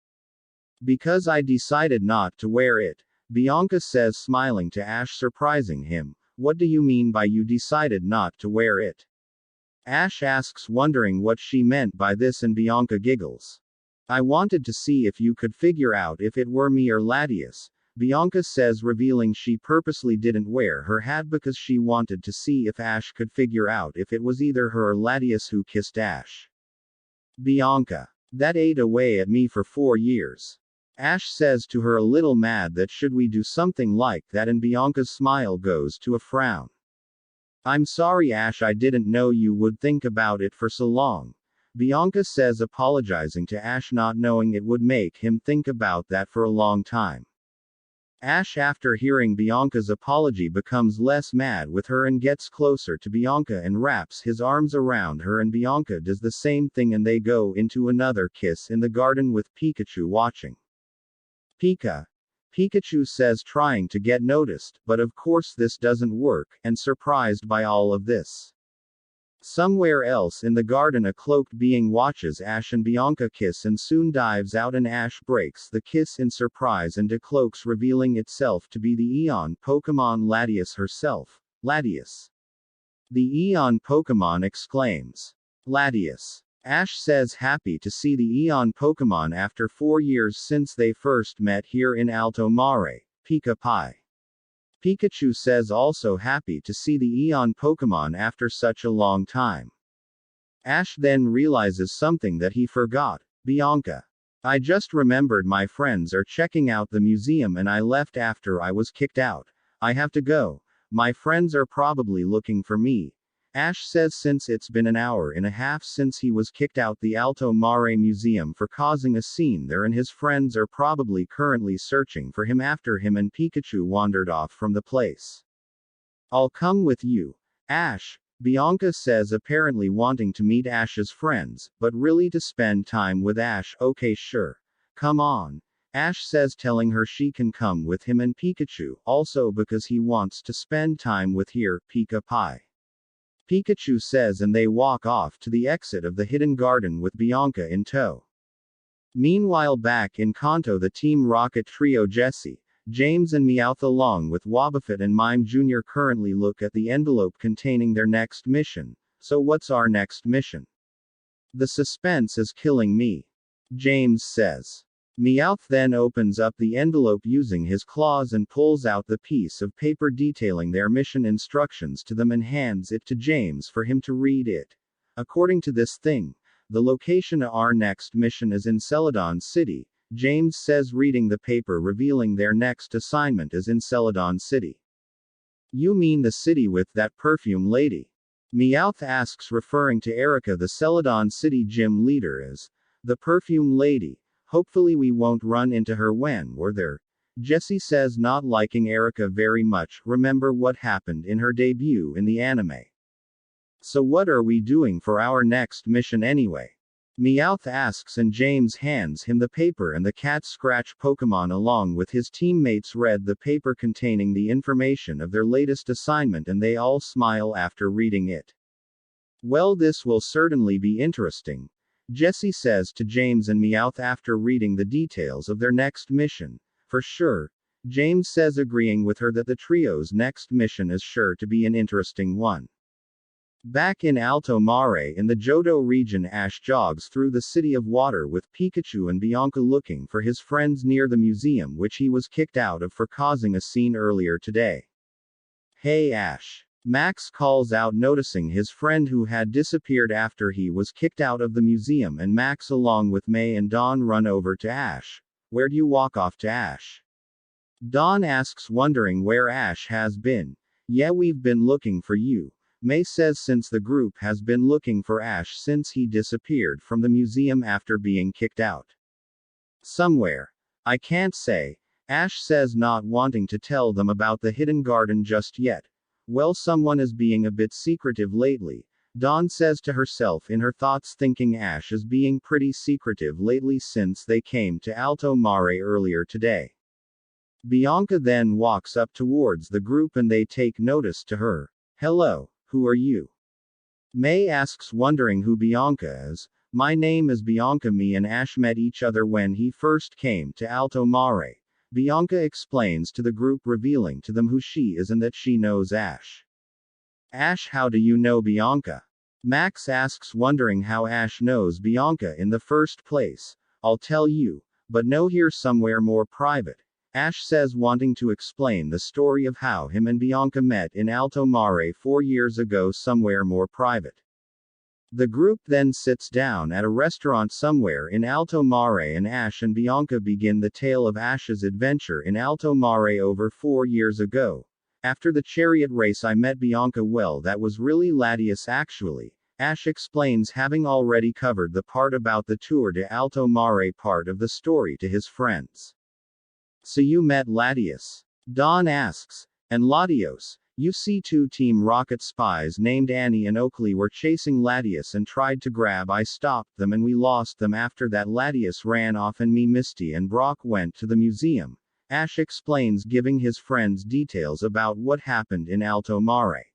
Because I decided not to wear it, Bianca says, smiling to Ash, surprising him. What do you mean by you decided not to wear it? Ash asks, wondering what she meant by this, and Bianca giggles. I wanted to see if you could figure out if it were me or Latias, Bianca says, revealing she purposely didn't wear her hat because she wanted to see if Ash could figure out if it was either her or Latias who kissed Ash. Bianca. That ate away at me for 4 years. Ash says to her, a little mad, that should we do something like that, and Bianca's smile goes to a frown. I'm sorry, Ash, I didn't know you would think about it for so long. Bianca says, apologizing to Ash, not knowing it would make him think about that for a long time. Ash, after hearing Bianca's apology, becomes less mad with her and gets closer to Bianca and wraps his arms around her, and Bianca does the same thing, and they go into another kiss in the garden with Pikachu watching. Pikachu says, trying to get noticed, but of course this doesn't work, and surprised by all of this. Somewhere else in the garden, a cloaked being watches Ash and Bianca kiss and soon dives out, and Ash breaks the kiss in surprise and decloaks, revealing itself to be the Eon Pokémon Latias herself. Latias. The Eon Pokémon exclaims. Latias. Ash says, happy to see the Eon Pokémon after 4 years since they first met here in Alto Mare, Pika Pi. Pikachu says also happy to see the Eon Pokémon after such a long time. Ash then realizes something that he forgot. Bianca. I just remembered my friends are checking out the museum and I left after I was kicked out. I have to go. My friends are probably looking for me. Ash says since it's been an hour and a half since he was kicked out the Alto Mare Museum for causing a scene there, and his friends are probably currently searching for him after him and Pikachu wandered off from the place. I'll come with you, Ash, Bianca says, apparently wanting to meet Ash's friends, but really to spend time with Ash. Okay, sure. Come on, Ash says, telling her she can come with him and Pikachu, also because he wants to spend time with here, Pika Pi. Pikachu says, and they walk off to the exit of the hidden garden with Bianca in tow. Meanwhile, back in Kanto, the Team Rocket trio Jessie, James and Meowth along with Wobbuffet and Mime Jr. currently look at the envelope containing their next mission. So what's our next mission? The suspense is killing me, James says. Meowth then opens up the envelope using his claws and pulls out the piece of paper detailing their mission instructions to them and hands it to James for him to read it. According to this thing, the location of our next mission is in Celadon City, James says, reading the paper, revealing their next assignment is in Celadon City. You mean the city with that perfume lady? Meowth asks, referring to Erica, the Celadon City gym leader, as the perfume lady. Hopefully we won't run into her when we're there. Jessie says, not liking Erica very much. Remember what happened in her debut in the anime. So what are we doing for our next mission anyway? Meowth asks, and James hands him the paper, and the cat scratch Pokemon along with his teammates read the paper containing the information of their latest assignment, and they all smile after reading it. Well, this will certainly be interesting, Jessie says to James and Meowth after reading the details of their next mission. For sure, James says, agreeing with her that the trio's next mission is sure to be an interesting one. Back in Alto Mare in the Johto region, Ash jogs through the City of Water with Pikachu and Bianca looking for his friends near the museum which he was kicked out of for causing a scene earlier today. Hey Ash, Max calls out, noticing his friend who had disappeared after he was kicked out of the museum, and Max along with May and Dawn run over to Ash. Where'd you walk off to, Ash? Dawn asks, wondering where Ash has been. Yeah, we've been looking for you, May says, since the group has been looking for Ash since he disappeared from the museum after being kicked out. Somewhere. I can't say, Ash says, not wanting to tell them about the hidden garden just yet. Well, someone is being a bit secretive lately, Dawn says to herself in her thoughts, thinking Ash is being pretty secretive lately since they came to Alto Mare earlier today. Bianca then walks up towards the group and they take notice to her. Hello, who are you? May asks, wondering who Bianca is. My name is Bianca. Me and Ash met each other when he first came to Alto Mare, Bianca explains to the group, revealing to them who she is and that she knows Ash. Ash, how do you know Bianca? Max asks, wondering how Ash knows Bianca in the first place. I'll tell you, but no, here somewhere more private, Ash says, wanting to explain the story of how him and Bianca met in Alto Mare 4 years ago, somewhere more private. The group then sits down at a restaurant somewhere in Alto Mare, and Ash and Bianca begin the tale of Ash's adventure in Alto Mare over 4 years ago. After the chariot race I met Bianca. Well, that was really Latias actually, Ash explains, having already covered the part about the Tour de Alto Mare part of the story to his friends. So you met Latias? Dawn asks. And Latios. You see, 2 Team Rocket spies named Annie and Oakley were chasing Latias and tried to grab. I stopped them and we lost them. After that Latias ran off and me, Misty and Brock went to the museum, Ash explains, giving his friends details about what happened in Alto Mare.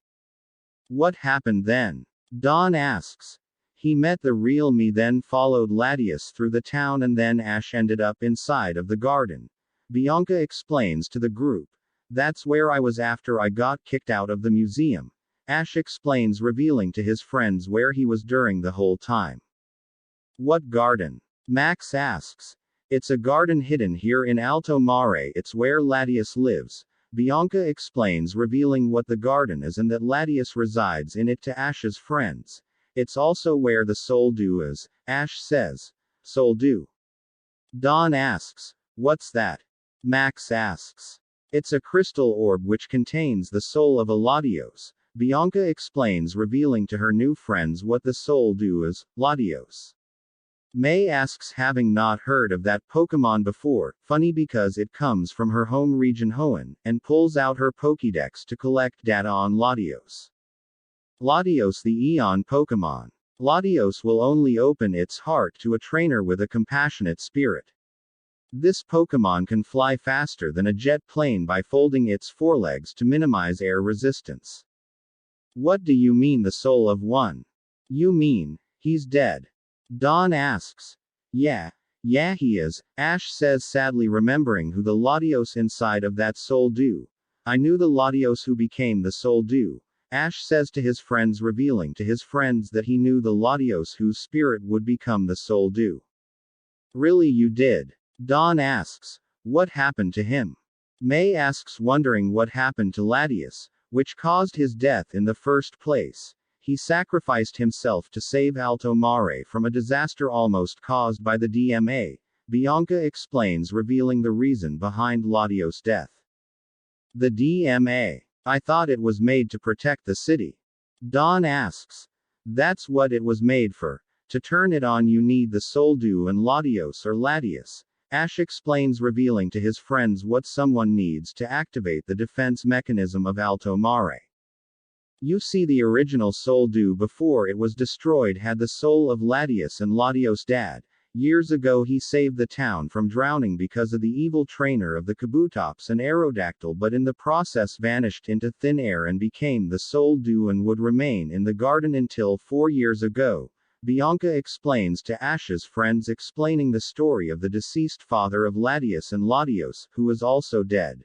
What happened then? Dawn asks. He met the real me, then followed Latias through the town, and then Ash ended up inside of the garden. Bianca explains to the group. That's where I was after I got kicked out of the museum. Ash explains, revealing to his friends where he was during the whole time. What garden? Max asks. It's a garden hidden here in Alto Mare, it's where Latias lives. Bianca explains, revealing what the garden is and that Latias resides in it to Ash's friends. It's also where the Soul Dew is, Ash says. Soul Dew? Dawn asks. What's that? Max asks. It's a crystal orb which contains the soul of a Latios. Bianca explains, revealing to her new friends what the Soul Dew is, Latios. May asks, having not heard of that Pokemon before, funny because it comes from her home region Hoenn, and pulls out her Pokédex to collect data on Latios. Latios, the Eon Pokemon. Latios will only open its heart to a trainer with a compassionate spirit. This Pokemon can fly faster than a jet plane by folding its forelegs to minimize air resistance. What do you mean the soul of one? You mean, he's dead? Dawn asks. Yeah he is, Ash says, sadly remembering who the Latios inside of that Soul Dew. I knew the Latios who became the Soul Dew. Ash says to his friends, revealing to his friends that he knew the Latios whose spirit would become the Soul Dew. Really, you did? Dawn asks. What happened to him? May asks, wondering what happened to Latias, which caused his death in the first place. He sacrificed himself to save Alto Mare from a disaster almost caused by the DMA. Bianca explains, revealing the reason behind Latios' death. The DMA. I thought it was made to protect the city. Dawn asks. That's what it was made for. To turn it on, you need the Soul Dew and Latios or Latias. Ash explains, revealing to his friends what someone needs to activate the defense mechanism of Alto Mare. You see, the original Soul Dew before it was destroyed had the soul of Latias and Latios' dad. Years ago he saved the town from drowning because of the evil trainer of the Kabutops and Aerodactyl, but in the process vanished into thin air and became the Soul Dew and would remain in the garden until 4 years ago. Bianca explains to Ash's friends, explaining the story of the deceased father of Latias and Latios, who is also dead.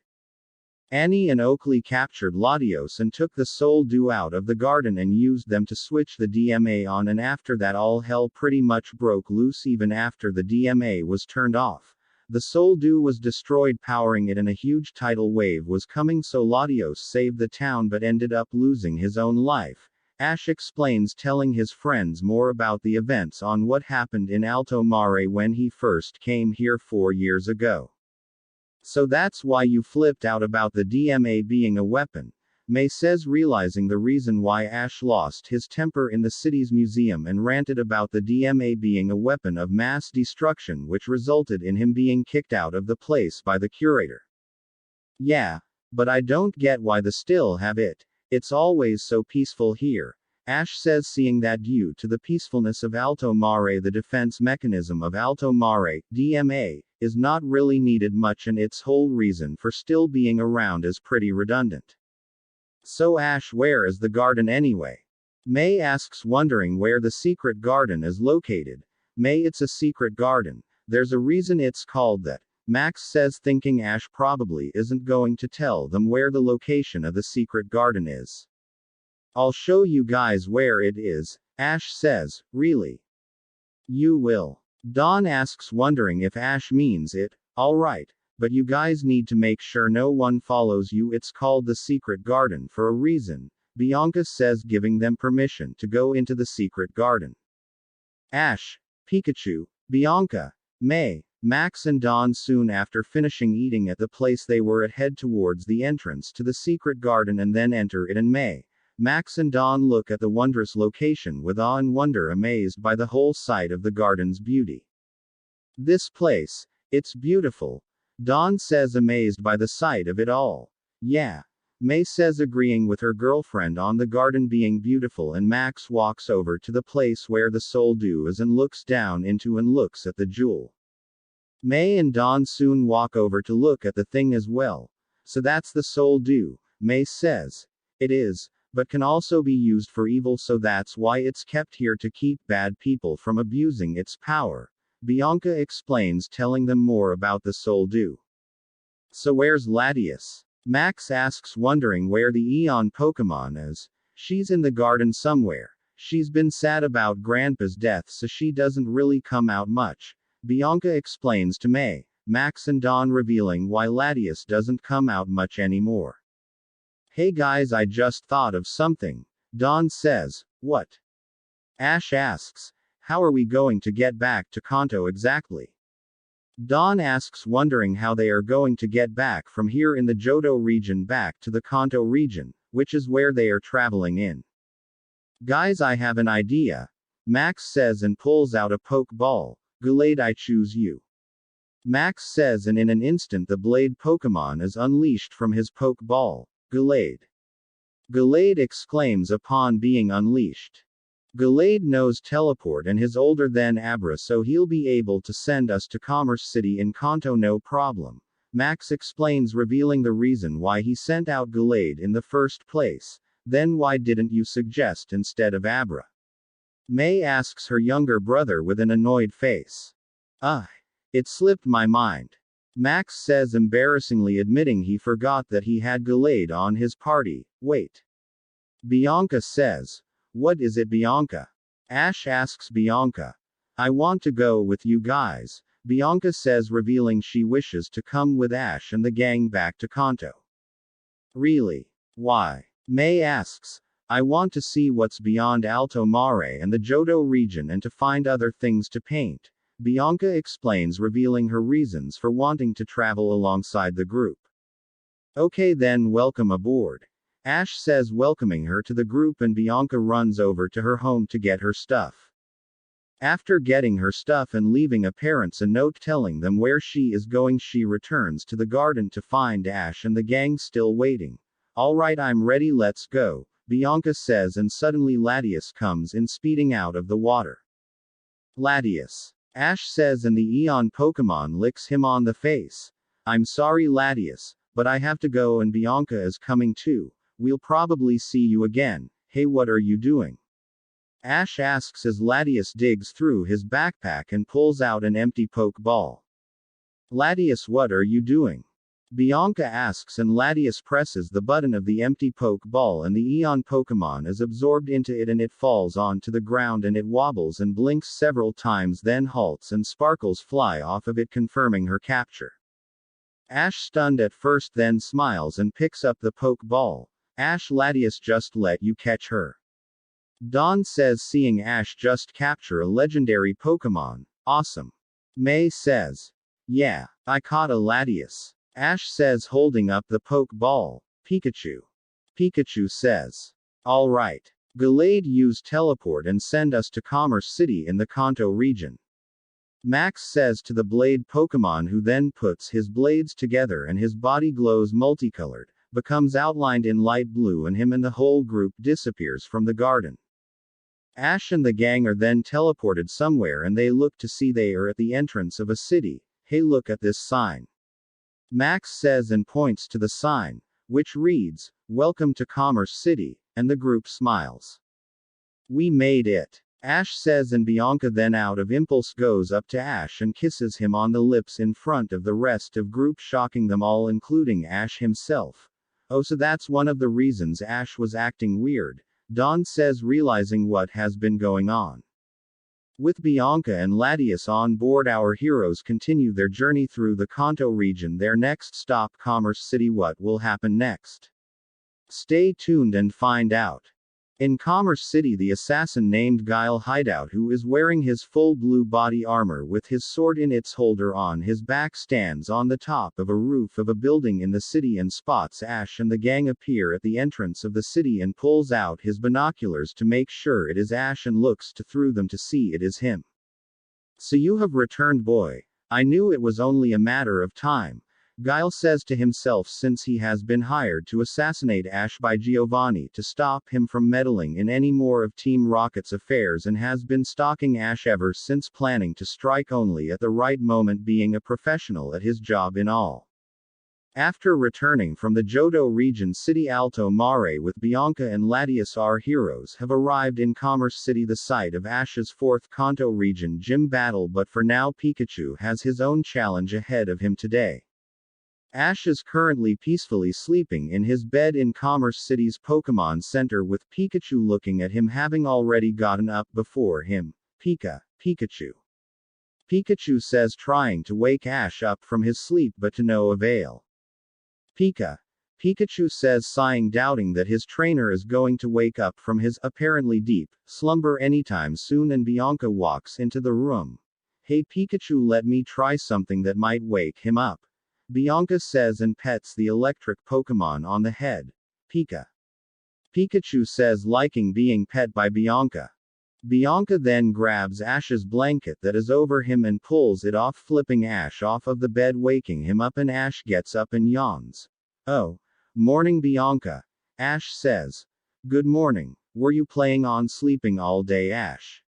Annie and Oakley captured Latios and took the Soul Dew out of the garden and used them to switch the DMA on, and after that all hell pretty much broke loose. Even after the DMA was turned off, the Soul Dew was destroyed, powering it, and a huge tidal wave was coming, so Latios saved the town but ended up losing his own life. Ash explains, telling his friends more about the events on what happened in Alto Mare when he first came here 4 years ago. So that's why you flipped out about the DMA being a weapon, May says, realizing the reason why Ash lost his temper in the city's museum and ranted about the DMA being a weapon of mass destruction, which resulted in him being kicked out of the place by the curator. Yeah, but I don't get why they still have it. It's always so peaceful here. Ash says, seeing that due to the peacefulness of Alto Mare, the defense mechanism of Alto Mare, DMA, is not really needed much, and its whole reason for still being around is pretty redundant. So Ash, where is the garden anyway? May asks, wondering where the secret garden is located. May, it's a secret garden. There's a reason it's called that. Max says, thinking Ash probably isn't going to tell them where the location of the secret garden is. I'll show you guys where it is, Ash says. Really? You will? Dawn asks, wondering if Ash means it. Alright, but you guys need to make sure no one follows you. It's called the secret garden for a reason, Bianca says, giving them permission to go into the secret garden. Ash, Pikachu, Bianca, May, Max and Dawn, soon after finishing eating at the place they were at, head towards the entrance to the secret garden and then enter it, and May, Max and Dawn look at the wondrous location with awe and wonder, amazed by the whole sight of the garden's beauty. This place, it's beautiful, Dawn says, amazed by the sight of it all. Yeah, May says, agreeing with her girlfriend on the garden being beautiful, and Max walks over to the place where the Soul Dew is and looks down into and looks at the jewel. May and Dawn soon walk over to look at the thing as well. So that's the soul dew, May says. It is, but can also be used for evil, so that's why it's kept here to keep bad people from abusing its power. Bianca explains, telling them more about the soul dew. So where's Latias? Max asks, wondering where the Eon Pokemon is. She's in the garden somewhere. She's been sad about Grandpa's death, so she doesn't really come out much. Bianca explains to May, Max and Dawn revealing why Latias doesn't come out much anymore. Hey guys, I just thought of something. Dawn says, what? Ash asks, how are we going to get back to Kanto exactly? Dawn asks, wondering how they are going to get back from here in the Johto region back to the Kanto region, which is where they are traveling in. Guys, I have an idea. Max says and pulls out a Pokeball. Gallade, I choose you. Max says, and in an instant the Blade Pokemon is unleashed from his Pokeball. Gallade. Gallade exclaims upon being unleashed. Gallade knows Teleport and is older than Abra, so he'll be able to send us to Commerce City in Kanto no problem. Max explains, revealing the reason why he sent out Gallade in the first place. Then why didn't you suggest instead of Abra? May asks her younger brother with an annoyed face. It slipped my mind. Max says, embarrassingly admitting he forgot that he had Gallade on his party. Wait. Bianca says. What is it, Bianca? Ash asks Bianca. I want to go with you guys, Bianca says, revealing she wishes to come with Ash and the gang back to Kanto. Really? Why? May asks. I want to see what's beyond Alto Mare and the Johto region and to find other things to paint, Bianca explains, revealing her reasons for wanting to travel alongside the group. Okay then, welcome aboard. Ash says, welcoming her to the group, and Bianca runs over to her home to get her stuff. After getting her stuff and leaving her parents a note telling them where she is going, she returns to the garden to find Ash and the gang still waiting. Alright, I'm ready, let's go, Bianca says, and suddenly Latias comes in, speeding out of the water. Latias. Ash says, and the Eon Pokemon licks him on the face. I'm sorry, Latias, but I have to go, and Bianca is coming too. We'll probably see you again. Hey, what are you doing? Ash asks as Latias digs through his backpack and pulls out an empty Pokeball. Latias, what are you doing? Bianca asks, and Latias presses the button of the empty Pokeball, and the Eon Pokemon is absorbed into it, and it falls onto the ground, and it wobbles and blinks several times, then halts, and sparkles fly off of it, confirming her capture. Ash, stunned at first, then smiles and picks up the Pokeball. Ash, Latias just let you catch her. Dawn says, seeing Ash just capture a legendary Pokemon. Awesome. May says. Yeah, I caught a Latias. Ash says, holding up the Pokeball. Pikachu. Pikachu says. Alright. Gallade, use Teleport and send us to Commerce City in the Kanto region. Max says to the Blade Pokemon, who then puts his blades together and his body glows multicolored, becomes outlined in light blue, and him and the whole group disappears from the garden. Ash and the gang are then teleported somewhere, and they look to see they are at the entrance of a city. Hey, look at this sign. Max says and points to the sign, which reads, Welcome to Commerce City, and the group smiles. We made it. Ash says, and Bianca then out of impulse goes up to Ash and kisses him on the lips in front of the rest of group, shocking them all, including Ash himself. Oh, so that's one of the reasons Ash was acting weird, Dawn says, realizing what has been going on. With Bianca and Latias on board, our heroes continue their journey through the Kanto region. Their next stop, Commerce City. What will happen next? Stay tuned and find out. In Commerce City, the assassin named Guile hideout, who is wearing his full blue body armor with his sword in its holder on his back, stands on the top of a roof of a building in the city and spots Ash and the gang appear at the entrance of the city, and pulls out his binoculars to make sure it is Ash and looks through them to see it is him. So you have returned, boy. I knew it was only a matter of time. Guile says to himself since he has been hired to assassinate Ash by Giovanni to stop him from meddling in any more of Team Rocket's affairs and has been stalking Ash ever since, planning to strike only at the right moment, being a professional at his job in all. After returning from the Johto region city Alto Mare with Bianca and Latias, our heroes have arrived in Commerce City, the site of Ash's 4th Kanto region gym battle, but for now Pikachu has his own challenge ahead of him today. Ash is currently peacefully sleeping in his bed in Commerce City's Pokémon Center with Pikachu looking at him, having already gotten up before him. Pikachu. Pikachu says, trying to wake Ash up from his sleep but to no avail. Pikachu says, sighing, doubting that his trainer is going to wake up from his apparently deep slumber anytime soon, and Bianca walks into the room. Hey Pikachu, let me try something that might wake him up, Bianca says, and pets the electric Pokemon on the head. Pikachu says, liking being pet by Bianca. Bianca then grabs Ash's blanket that is over him and pulls it off, flipping Ash off of the bed, waking him up, and Ash gets up and yawns. Oh, morning Bianca. Ash says. Good morning. Were you planning on sleeping all day, Ash?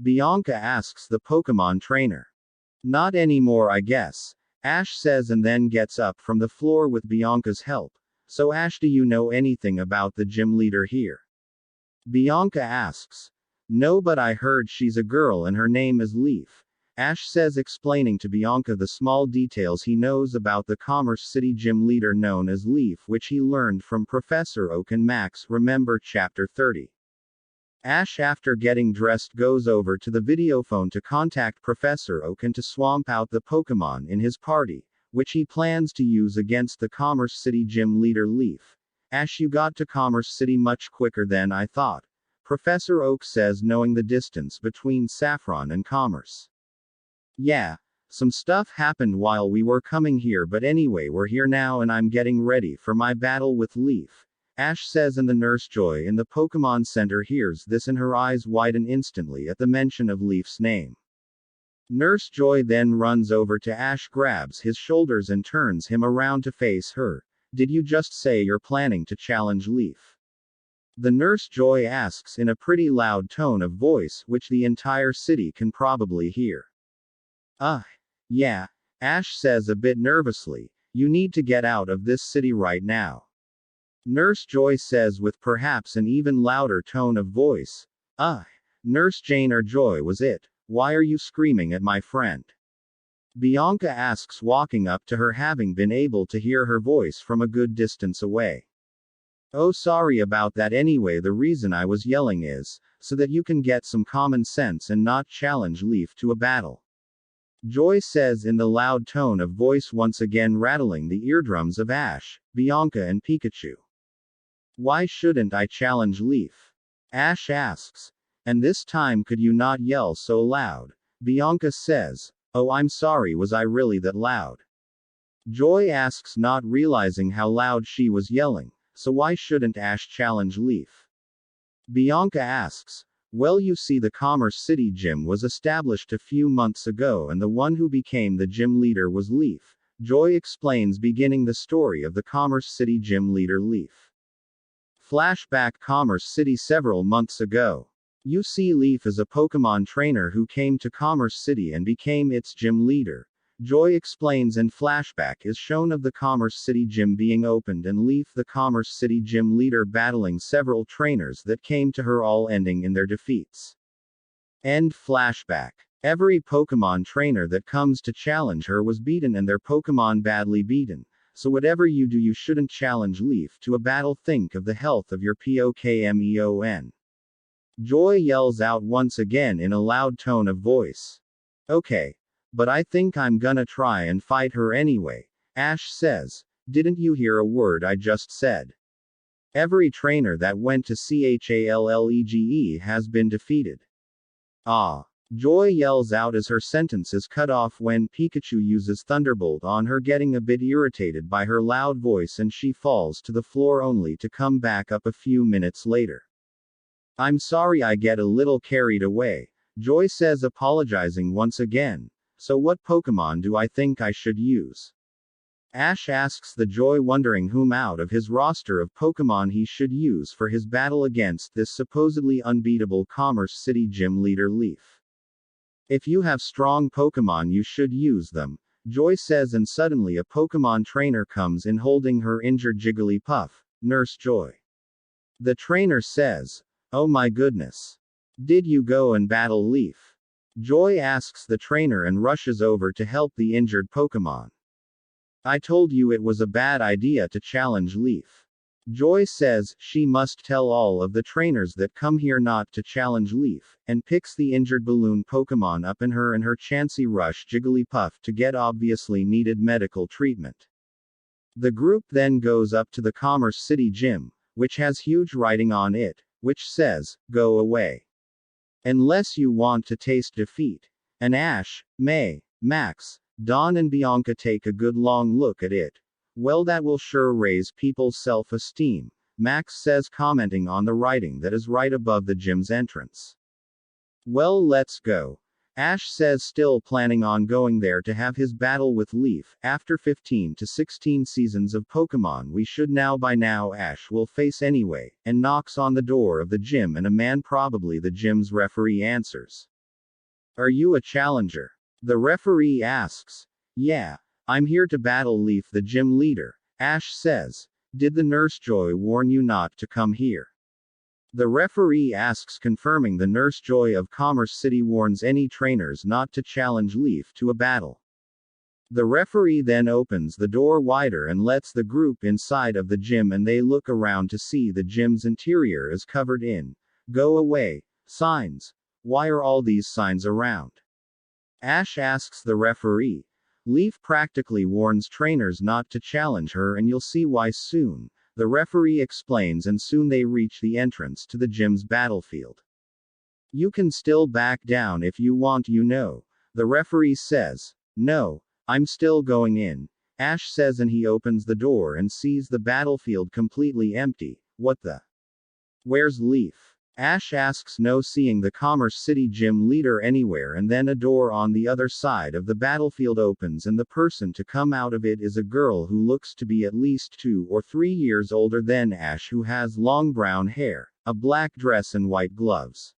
Bianca asks the Pokemon trainer. Not anymore, I guess, Ash says, and then gets up from the floor with Bianca's help. So Ash, do you know anything about the gym leader here? Bianca asks. No, but I heard she's a girl and her name is Leaf, Ash says, explaining to Bianca the small details he knows about the Commerce City gym leader known as Leaf, which he learned from Professor Oak and Max. Remember Chapter 30. Ash, after getting dressed, goes over to the videophone to contact Professor Oak and to swamp out the Pokemon in his party, which he plans to use against the Commerce City gym leader Leaf. Ash, you got to Commerce City much quicker than I thought, Professor Oak says, knowing the distance between Saffron and Commerce. Yeah, some stuff happened while we were coming here, but anyway, we're here now and I'm getting ready for my battle with Leaf, Ash says, and the Nurse Joy in the Pokemon Center hears this and her eyes widen instantly at the mention of Leaf's name. Nurse Joy then runs over to Ash, grabs his shoulders and turns him around to face her. Did you just say you're planning to challenge Leaf? The Nurse Joy asks in a pretty loud tone of voice, which the entire city can probably hear. Yeah, Ash says a bit nervously. You need to get out of this city right now. Nurse Joy says with perhaps an even louder tone of voice. Nurse Jane or Joy was it? Why are you screaming at my friend? Bianca asks, walking up to her, having been able to hear her voice from a good distance away. Oh, sorry about that. Anyway, the reason I was yelling is so that you can get some common sense and not challenge Leaf to a battle, Joy says in the loud tone of voice, once again rattling the eardrums of Ash, Bianca and Pikachu. Why shouldn't I challenge Leaf? Ash asks. And this time could you not yell so loud? Bianca says. Oh, I'm sorry, was I really that loud? Joy asks, not realizing how loud she was yelling. So why shouldn't Ash challenge Leaf? Bianca asks. Well, you see, the Commerce City gym was established a few months ago and the one who became the gym leader was Leaf, Joy explains, beginning the story of the Commerce City gym leader Leaf. Flashback: Commerce City several months ago. You see, Leaf is a Pokemon trainer who came to Commerce City and became its gym leader, Joy explains, and flashback is shown of the Commerce City gym being opened and Leaf, the Commerce City gym leader, battling several trainers that came to her, all ending in their defeats. End flashback. Every Pokemon trainer that comes to challenge her was beaten and their Pokemon badly beaten, so whatever you do, you shouldn't challenge Leaf to a battle. Think of the health of your Pokemon. Joy yells out once again in a loud tone of voice. Okay, but I think I'm gonna try and fight her anyway, Ash says. Didn't you hear a word I just said? Every trainer that went to Challegee has been defeated. Joy yells out as her sentence is cut off when Pikachu uses Thunderbolt on her, getting a bit irritated by her loud voice, and she falls to the floor only to come back up a few minutes later. I'm sorry, I get a little carried away, Joy says, apologizing once again. So what Pokemon do I think I should use? Ash asks the Joy, wondering whom out of his roster of Pokémon he should use for his battle against this supposedly unbeatable Commerce City Gym leader Leaf. If you have strong Pokémon, you should use them, Joy says, and suddenly a Pokémon trainer comes in holding her injured Jigglypuff, Nurse Joy. The trainer says, "Oh my goodness. Did you go and battle Leaf?" Joy asks the trainer and rushes over to help the injured Pokémon. "I told you it was a bad idea to challenge Leaf." Joy says she must tell all of the trainers that come here not to challenge Leaf, and picks the injured balloon Pokémon up in her and her Chansey rush Jigglypuff to get obviously needed medical treatment. The group then goes up to the Commerce City Gym, which has huge writing on it, which says, "Go away. Unless you want to taste defeat." And Ash, May, Max, Dawn and Bianca take a good long look at it. "Well, that will sure raise people's self-esteem," Max says, commenting on the writing that is right above the gym's entrance. "Well, let's go," Ash says, still planning on going there to have his battle with Leaf. After 15 to 16 seasons of Pokémon we should now by now Ash will face anyway, and knocks on the door of the gym, and a man, probably the gym's referee, answers. "Are you a challenger?" The referee asks. "Yeah. I'm here to battle Leaf, the gym leader," Ash says. "Did the Nurse Joy warn you not to come here?" The referee asks, confirming the Nurse Joy of Commerce City warns any trainers not to challenge Leaf to a battle. The referee then opens the door wider and lets the group inside of the gym, and they look around to see the gym's interior is covered in "Go away" signs. Why are all these signs around? Ash asks the referee. Leaf practically warns trainers not to challenge her, and you'll see why soon, the referee explains, and soon they reach the entrance to the gym's battlefield. "You can still back down if you want, you know," the referee says. "No, I'm still going in," Ash says, and he opens the door and sees the battlefield completely empty. "What the? Where's Leaf?" Ash asks, no seeing the Commerce City Gym leader anywhere, and then a door on the other side of the battlefield opens, and the person to come out of it is a girl who looks to be at least 2 or 3 years older than Ash, who has long brown hair, a black dress and white gloves.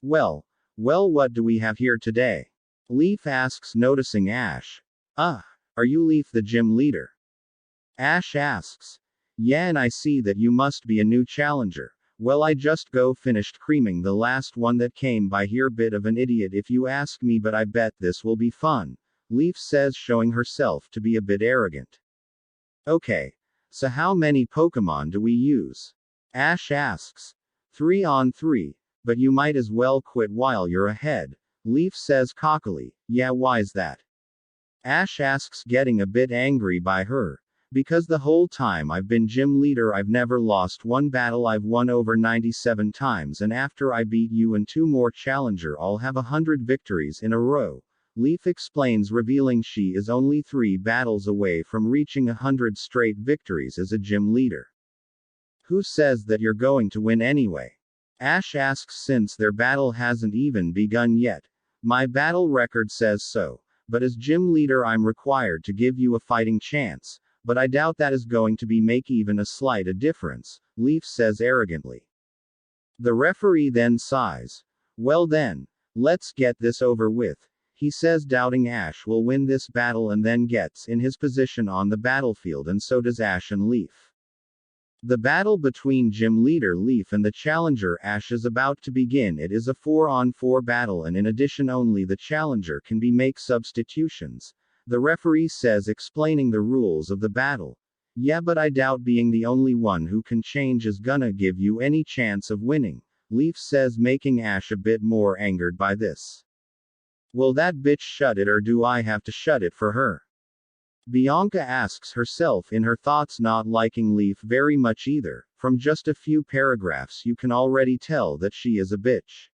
Well, what do we have here today?" Leaf asks, noticing Ash. Are you Leaf, the gym leader?" Ash asks. "Yeah, and I see that you must be a new challenger." "Well, I just finished creaming the last one that came by here. Bit of an idiot if you ask me, but I bet this will be fun," Leaf says, showing herself to be a bit arrogant. "Okay. So how many Pokémon do we use?" Ash asks. 3 on 3, but you might as well quit while you're ahead," Leaf says cockily. "Yeah, why's that?" Ash asks, getting a bit angry by her. "Because the whole time I've been gym leader I've never lost one battle. I've won over 97 times, and after I beat you and 2 more challenger I'll have 100 victories in a row," Leaf explains, revealing she is only 3 battles away from reaching 100 straight victories as a gym leader. "Who says that you're going to win anyway?" Ash asks, since their battle hasn't even begun yet. "My battle record says so, but as gym leader I'm required to give you a fighting chance. But I doubt that is going to make even a slight a difference," Leaf says arrogantly. The referee then sighs. "Well then, let's get this over with," he says, doubting Ash will win this battle, and then gets in his position on the battlefield, and so does Ash and Leaf. The battle between gym leader Leaf and the challenger Ash is about to begin. It is a 4-on-4 battle, and in addition only the challenger can make substitutions, the referee says, explaining the rules of the battle. "Yeah, but I doubt being the only one who can change is gonna give you any chance of winning," Leaf says, making Ash a bit more angered by this. "Will that bitch shut it, or do I have to shut it for her?" Bianca asks herself in her thoughts, not liking Leaf very much either. From just a few paragraphs you can already tell that she is a bitch.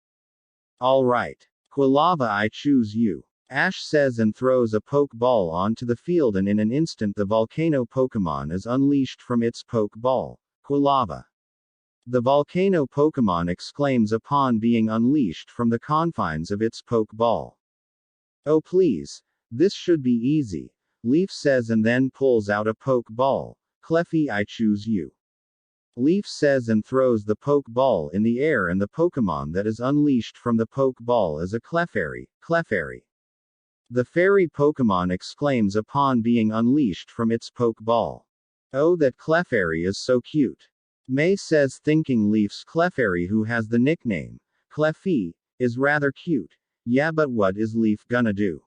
"Alright. Quilava, I choose you," Ash says, and throws a Pokeball onto the field, and in an instant the volcano Pokemon is unleashed from its Pokeball, Quilava. The volcano Pokemon exclaims upon being unleashed from the confines of its Pokeball. "Oh please. This should be easy. Leaf says and then pulls out a Pokeball. Clefairy, I choose you. Leaf says and throws the Pokeball in the air, and the Pokemon that is unleashed from the Pokeball is a Clefairy. Clefairy. The fairy Pokemon exclaims upon being unleashed from its Pokeball. Oh, that Clefairy is so cute. May says, thinking Leaf's Clefairy, who has the nickname Clefairy, is rather cute. Yeah, but what is Leaf gonna do?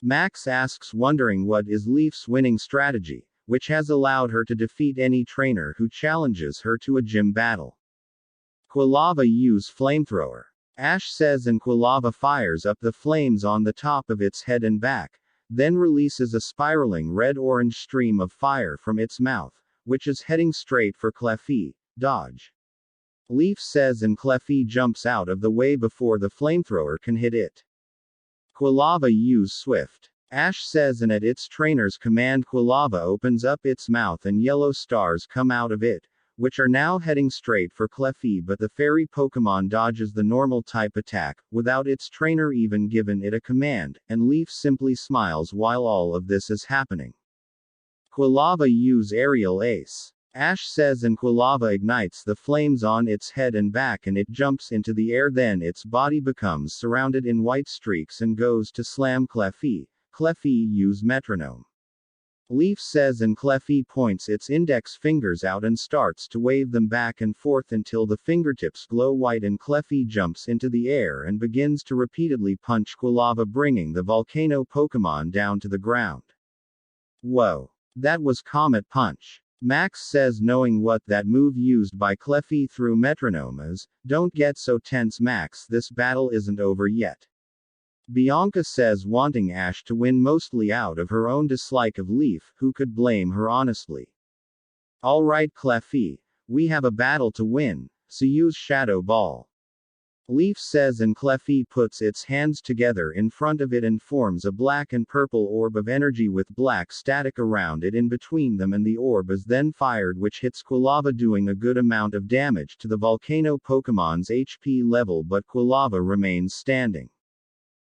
Max asks, wondering what is Leaf's winning strategy, which has allowed her to defeat any trainer who challenges her to a gym battle. Quilava use flamethrower. Ash says, and Quilava fires up the flames on the top of its head and back, then releases a spiraling red-orange stream of fire from its mouth, which is heading straight for Clefairy. Dodge. Leaf says, and Clefairy jumps out of the way before the flamethrower can hit it. Quilava use swift. Ash says, and at its trainer's command Quilava opens up its mouth and yellow stars come out of it, which are now heading straight for Clefairy, but the fairy Pokemon dodges the normal type attack, without its trainer even giving it a command, and Leaf simply smiles while all of this is happening. Quilava use aerial ace. Ash says, and Quilava ignites the flames on its head and back and it jumps into the air, then its body becomes surrounded in white streaks and goes to slam Clefairy. Clefairy use metronome. Leaf says, and Clefairy points its index fingers out and starts to wave them back and forth until the fingertips glow white, and Clefairy jumps into the air and begins to repeatedly punch Quilava, bringing the volcano Pokemon down to the ground. Whoa. That was Comet Punch. Max says, knowing what that move used by Clefairy through metronome is. Don't get so tense, Max, this battle isn't over yet. Bianca says, wanting Ash to win mostly out of her own dislike of Leaf, who could blame her honestly. Alright Clefairy, we have a battle to win, so use Shadow Ball. Leaf says, and Clefairy puts its hands together in front of it and forms a black and purple orb of energy with black static around it in between them, and the orb is then fired, which hits Quilava, doing a good amount of damage to the volcano Pokemon's HP level, but Quilava remains standing.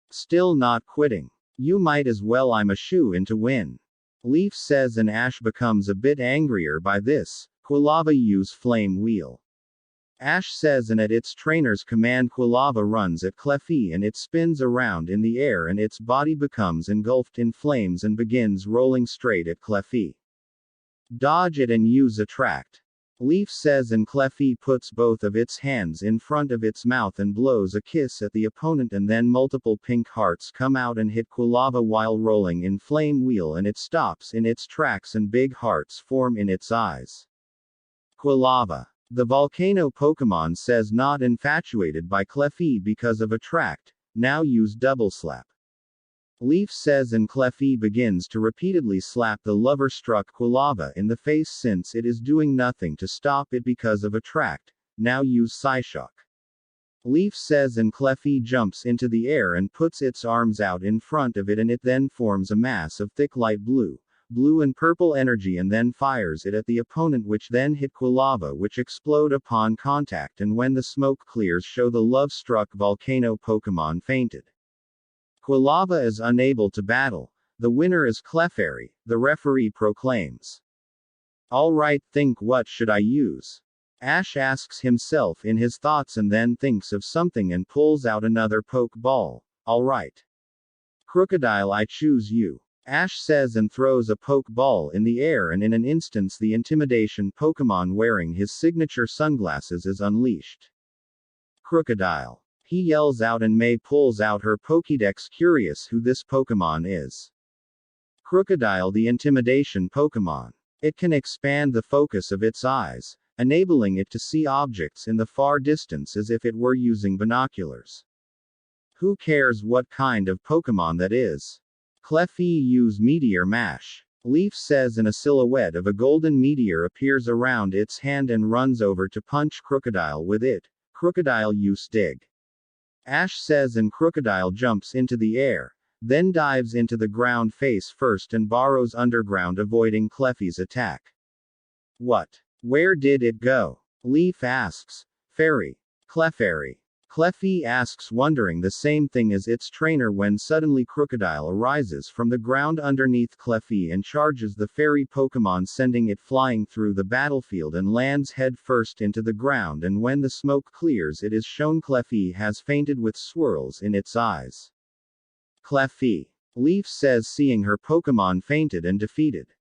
Still not quitting. You might as well, I'm a shoo-in to win. Leaf says, and Ash becomes a bit angrier by this. Quilava use Flame Wheel. Ash says, and at its trainer's command Quilava runs at Clefairy and it spins around in the air and its body becomes engulfed in flames and begins rolling straight at Clefairy. Dodge it and use Attract. Leaf says, and Clefairy puts both of its hands in front of its mouth and blows a kiss at the opponent, and then multiple pink hearts come out and hit Quilava while rolling in Flame Wheel, and it stops in its tracks and big hearts form in its eyes. Quilava. The volcano Pokemon says, not infatuated by Clefairy because of Attract, now use Double Slap. Leaf says, and Clefairy begins to repeatedly slap the lover-struck Quilava in the face since it is doing nothing to stop it because of Attract, now use Psyshock. Leaf says, and Clefairy jumps into the air and puts its arms out in front of it, and it then forms a mass of thick light blue and purple energy and then fires it at the opponent, which then hit Quilava, which explode upon contact, and when the smoke clears show the love-struck volcano Pokemon fainted. Quilava is unable to battle. The winner is Clefairy, the referee proclaims. Alright, think, what should I use? Ash asks himself in his thoughts and then thinks of something and pulls out another Pokeball. Alright. Crocodile, I choose you. Ash says and throws a Pokeball in the air, and in an instant the intimidation Pokemon wearing his signature sunglasses is unleashed. Crocodile. He yells out, and May pulls out her Pokédex, curious who this Pokemon is. Crocodile, the intimidation Pokemon. It can expand the focus of its eyes, enabling it to see objects in the far distance as if it were using binoculars. Who cares what kind of Pokemon that is? Clefairy use Meteor Mash. Leaf says, and a silhouette of a golden meteor appears around its hand and runs over to punch Crocodile with it. Crocodile use Dig. Ash says, and Crocodile jumps into the air, then dives into the ground face first and burrows underground, avoiding Clefairy's attack. What? Where did it go? Leaf asks. Fairy. Clefairy. Clefairy asks, wondering the same thing as its trainer, when suddenly Crocodile arises from the ground underneath Clefairy and charges the fairy Pokémon, sending it flying through the battlefield and lands head first into the ground, and when the smoke clears it is shown Clefairy has fainted with swirls in its eyes. Clefairy. Leaf says, seeing her Pokémon fainted and defeated.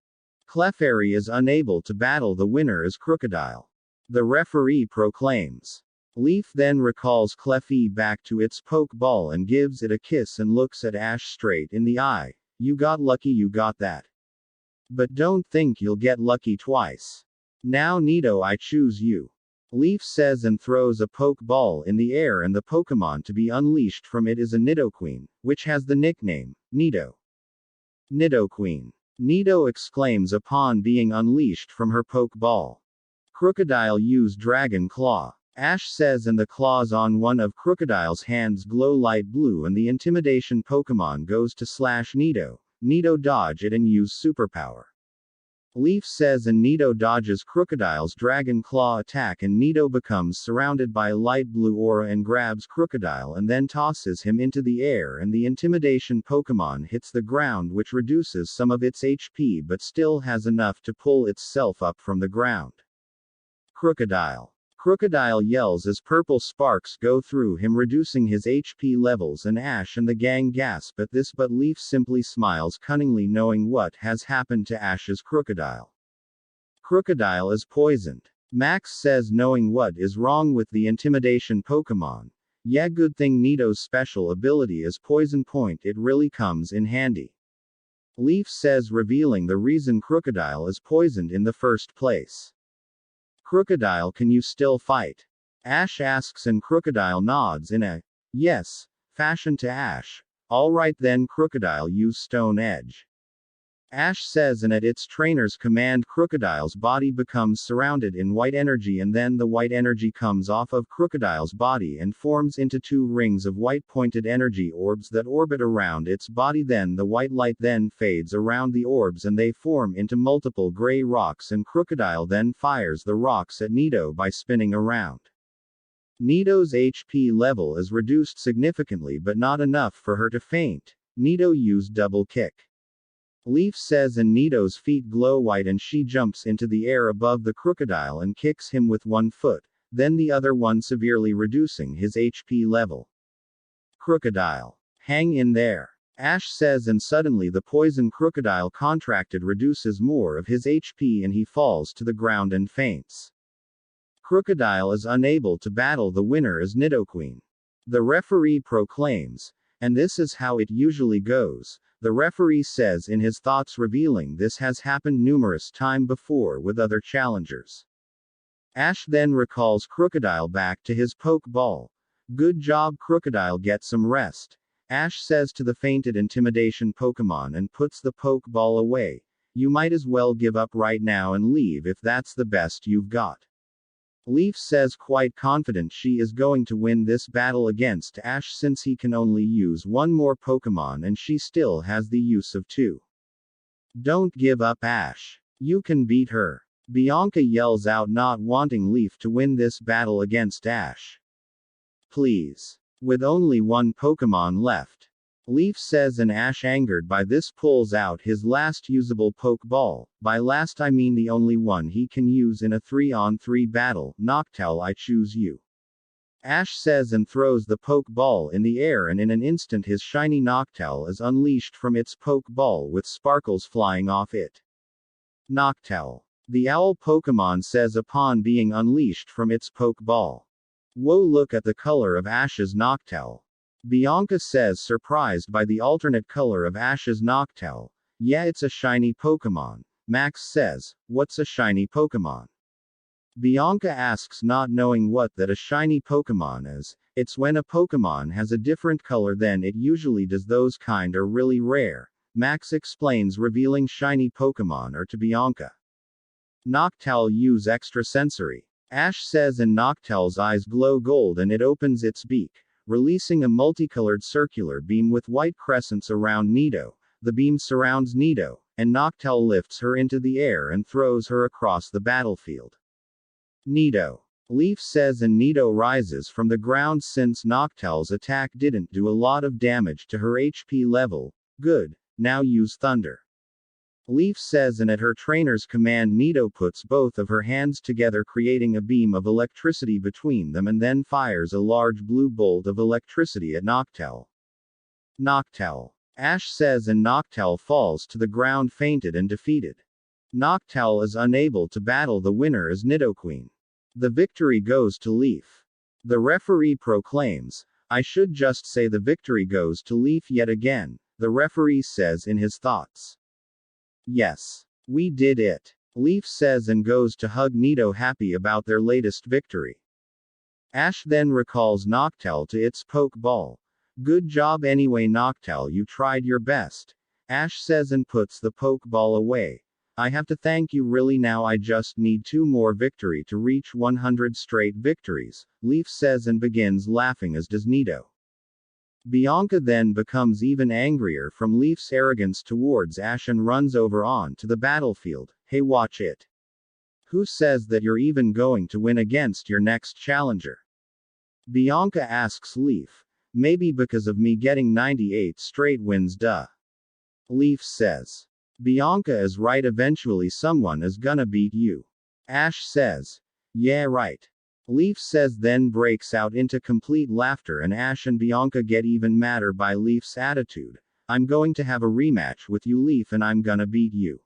Clefairy is unable to battle, the winner is Crocodile. The referee proclaims. Leaf then recalls Clefairy back to its Pokeball and gives it a kiss and looks at Ash straight in the eye. You got lucky, you got that. But don't think you'll get lucky twice. Now Nido, I choose you. Leaf says and throws a Pokeball in the air, and the Pokemon to be unleashed from it is a Nidoqueen, which has the nickname Nido. Nidoqueen. Nido exclaims upon being unleashed from her Pokeball. Crocodile use Dragon Claw. Ash says, and the claws on one of Crocodile's hands glow light blue, and the intimidation Pokémon goes to slash Nido. Nido dodge it and use superpower. Leaf says, and Nido dodges Crocodile's Dragon Claw attack, and Nido becomes surrounded by a light blue aura and grabs Crocodile and then tosses him into the air, and the intimidation Pokémon hits the ground, which reduces some of its HP but still has enough to pull itself up from the ground. Crocodile. Crocodile yells as purple sparks go through him, reducing his HP levels, and Ash and the gang gasp at this, but Leaf simply smiles cunningly, knowing what has happened to Ash's Crocodile. Crocodile is poisoned. Max says, knowing what is wrong with the intimidation Pokémon. Yeah, good thing Nido's special ability is Poison Point, it really comes in handy. Leaf says, revealing the reason Crocodile is poisoned in the first place. Crocodile, can you still fight? Ash asks, and Crocodile nods in a yes fashion to Ash. Alright then, Crocodile, use Stone Edge. Ash says, and at its trainer's command Crocodile's body becomes surrounded in white energy, and then the white energy comes off of Crocodile's body and forms into two rings of white pointed energy orbs that orbit around its body. Then the white light then fades around the orbs and they form into multiple gray rocks, and Crocodile then fires the rocks at Nido by spinning around. Nido's HP level is reduced significantly but not enough for her to faint. Nido used Double Kick. Leaf says, and Nido's feet glow white and she jumps into the air above the Crocodile and kicks him with one foot, then the other one, severely reducing his HP level. Crocodile. Hang in there. Ash says, and suddenly the poison Crocodile contracted reduces more of his HP and he falls to the ground and faints. Crocodile is unable to battle, the winner is Nidoqueen. The referee proclaims. And this is how it usually goes. The referee says in his thoughts, revealing this has happened numerous times before with other challengers. Ash then recalls Crocodile back to his Pokeball. Good job, Crocodile, get some rest. Ash says to the fainted intimidation Pokemon and puts the Pokeball away. You might as well give up right now and leave if that's the best you've got. Leaf says, quite confident she is going to win this battle against Ash since he can only use one more Pokemon and she still has the use of two. Don't give up, Ash. You can beat her. Bianca yells out, not wanting Leaf to win this battle against Ash. Please. With only one Pokemon left. Leaf says, and Ash, angered by this, pulls out his last usable Pokeball. By last I mean the only one he can use in a 3-on-3 battle. Noctowl, I choose you. Ash says and throws the Pokeball in the air, and in an instant his shiny Noctowl is unleashed from its Pokeball with sparkles flying off it. Noctowl. The owl Pokemon says upon being unleashed from its Pokeball. Whoa, look at the color of Ash's Noctowl. Bianca says, surprised by the alternate color of Ash's Noctowl. Yeah, it's a shiny Pokemon. Max says, what's a shiny Pokemon? Bianca asks, not knowing what that a shiny Pokemon is. It's when a Pokemon has a different color than it usually does. Those kind are really rare. Max explains, revealing shiny Pokemon are to Bianca. Noctowl use extrasensory. Ash says, and Noctowl's eyes glow gold and it opens its beak, releasing a multicolored circular beam with white crescents around Nido. The beam surrounds Nido, and Noctowl lifts her into the air and throws her across the battlefield. Nido. Leaf says, and Nido rises from the ground since Noctowl's attack didn't do a lot of damage to her HP level. Good, now use Thunder. Leaf says, and at her trainer's command Nido puts both of her hands together, creating a beam of electricity between them, and then fires a large blue bolt of electricity at Noctowl. Noctowl. Ash says, and Noctowl falls to the ground fainted and defeated. Noctowl is unable to battle the winner as Nidoqueen. The victory goes to Leaf. The referee proclaims, I should just say the victory goes to Leaf yet again, the referee says in his thoughts. Yes. We did it. Leaf says and goes to hug Nido, happy about their latest victory. Ash then recalls Noctowl to its Pokeball. Good job anyway Noctowl, you tried your best. Ash says and puts the Pokeball away. I have to thank you really, now I just need 2 more victory to reach 100 straight victories, Leaf says and begins laughing, as does Nido. Bianca then becomes even angrier from Leaf's arrogance towards Ash and runs over on to the battlefield. Hey, watch it. Who says that you're even going to win against your next challenger? Bianca asks Leaf. Maybe because of me getting 98 straight wins, duh. Leaf says. Bianca is right, eventually someone is gonna beat you. Ash says. Yeah, right. Leaf says, then breaks out into complete laughter, and Ash and Bianca get even madder by Leaf's attitude. I'm going to have a rematch with you, Leaf, and I'm gonna beat you.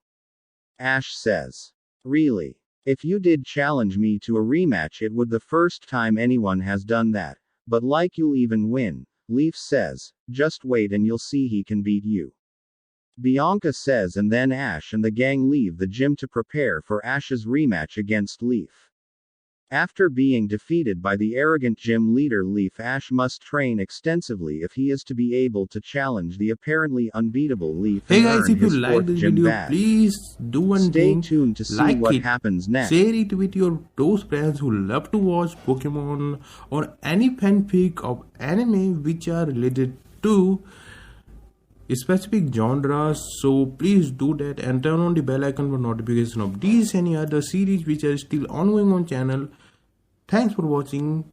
Ash says. Really? If you did challenge me to a rematch, it would the first time anyone has done that. But like you'll even win, Leaf says. Just wait and you'll see he can beat you. Bianca says, and then Ash and the gang leave the gym to prepare for Ash's rematch against Leaf. After being defeated by the arrogant gym leader Leaf, Ash must train extensively if he is to be able to challenge the apparently unbeatable Leaf.
Hey guys, if you like this video,
badge.
Please do one thing.
Stay tuned to see
like
what
it,
happens next.
Share it with your those friends who love to watch Pokemon or any fanfic of anime which are related to specific genres. So please do that and turn on the bell icon for notification of these any other series which are still ongoing on channel. Thanks for watching.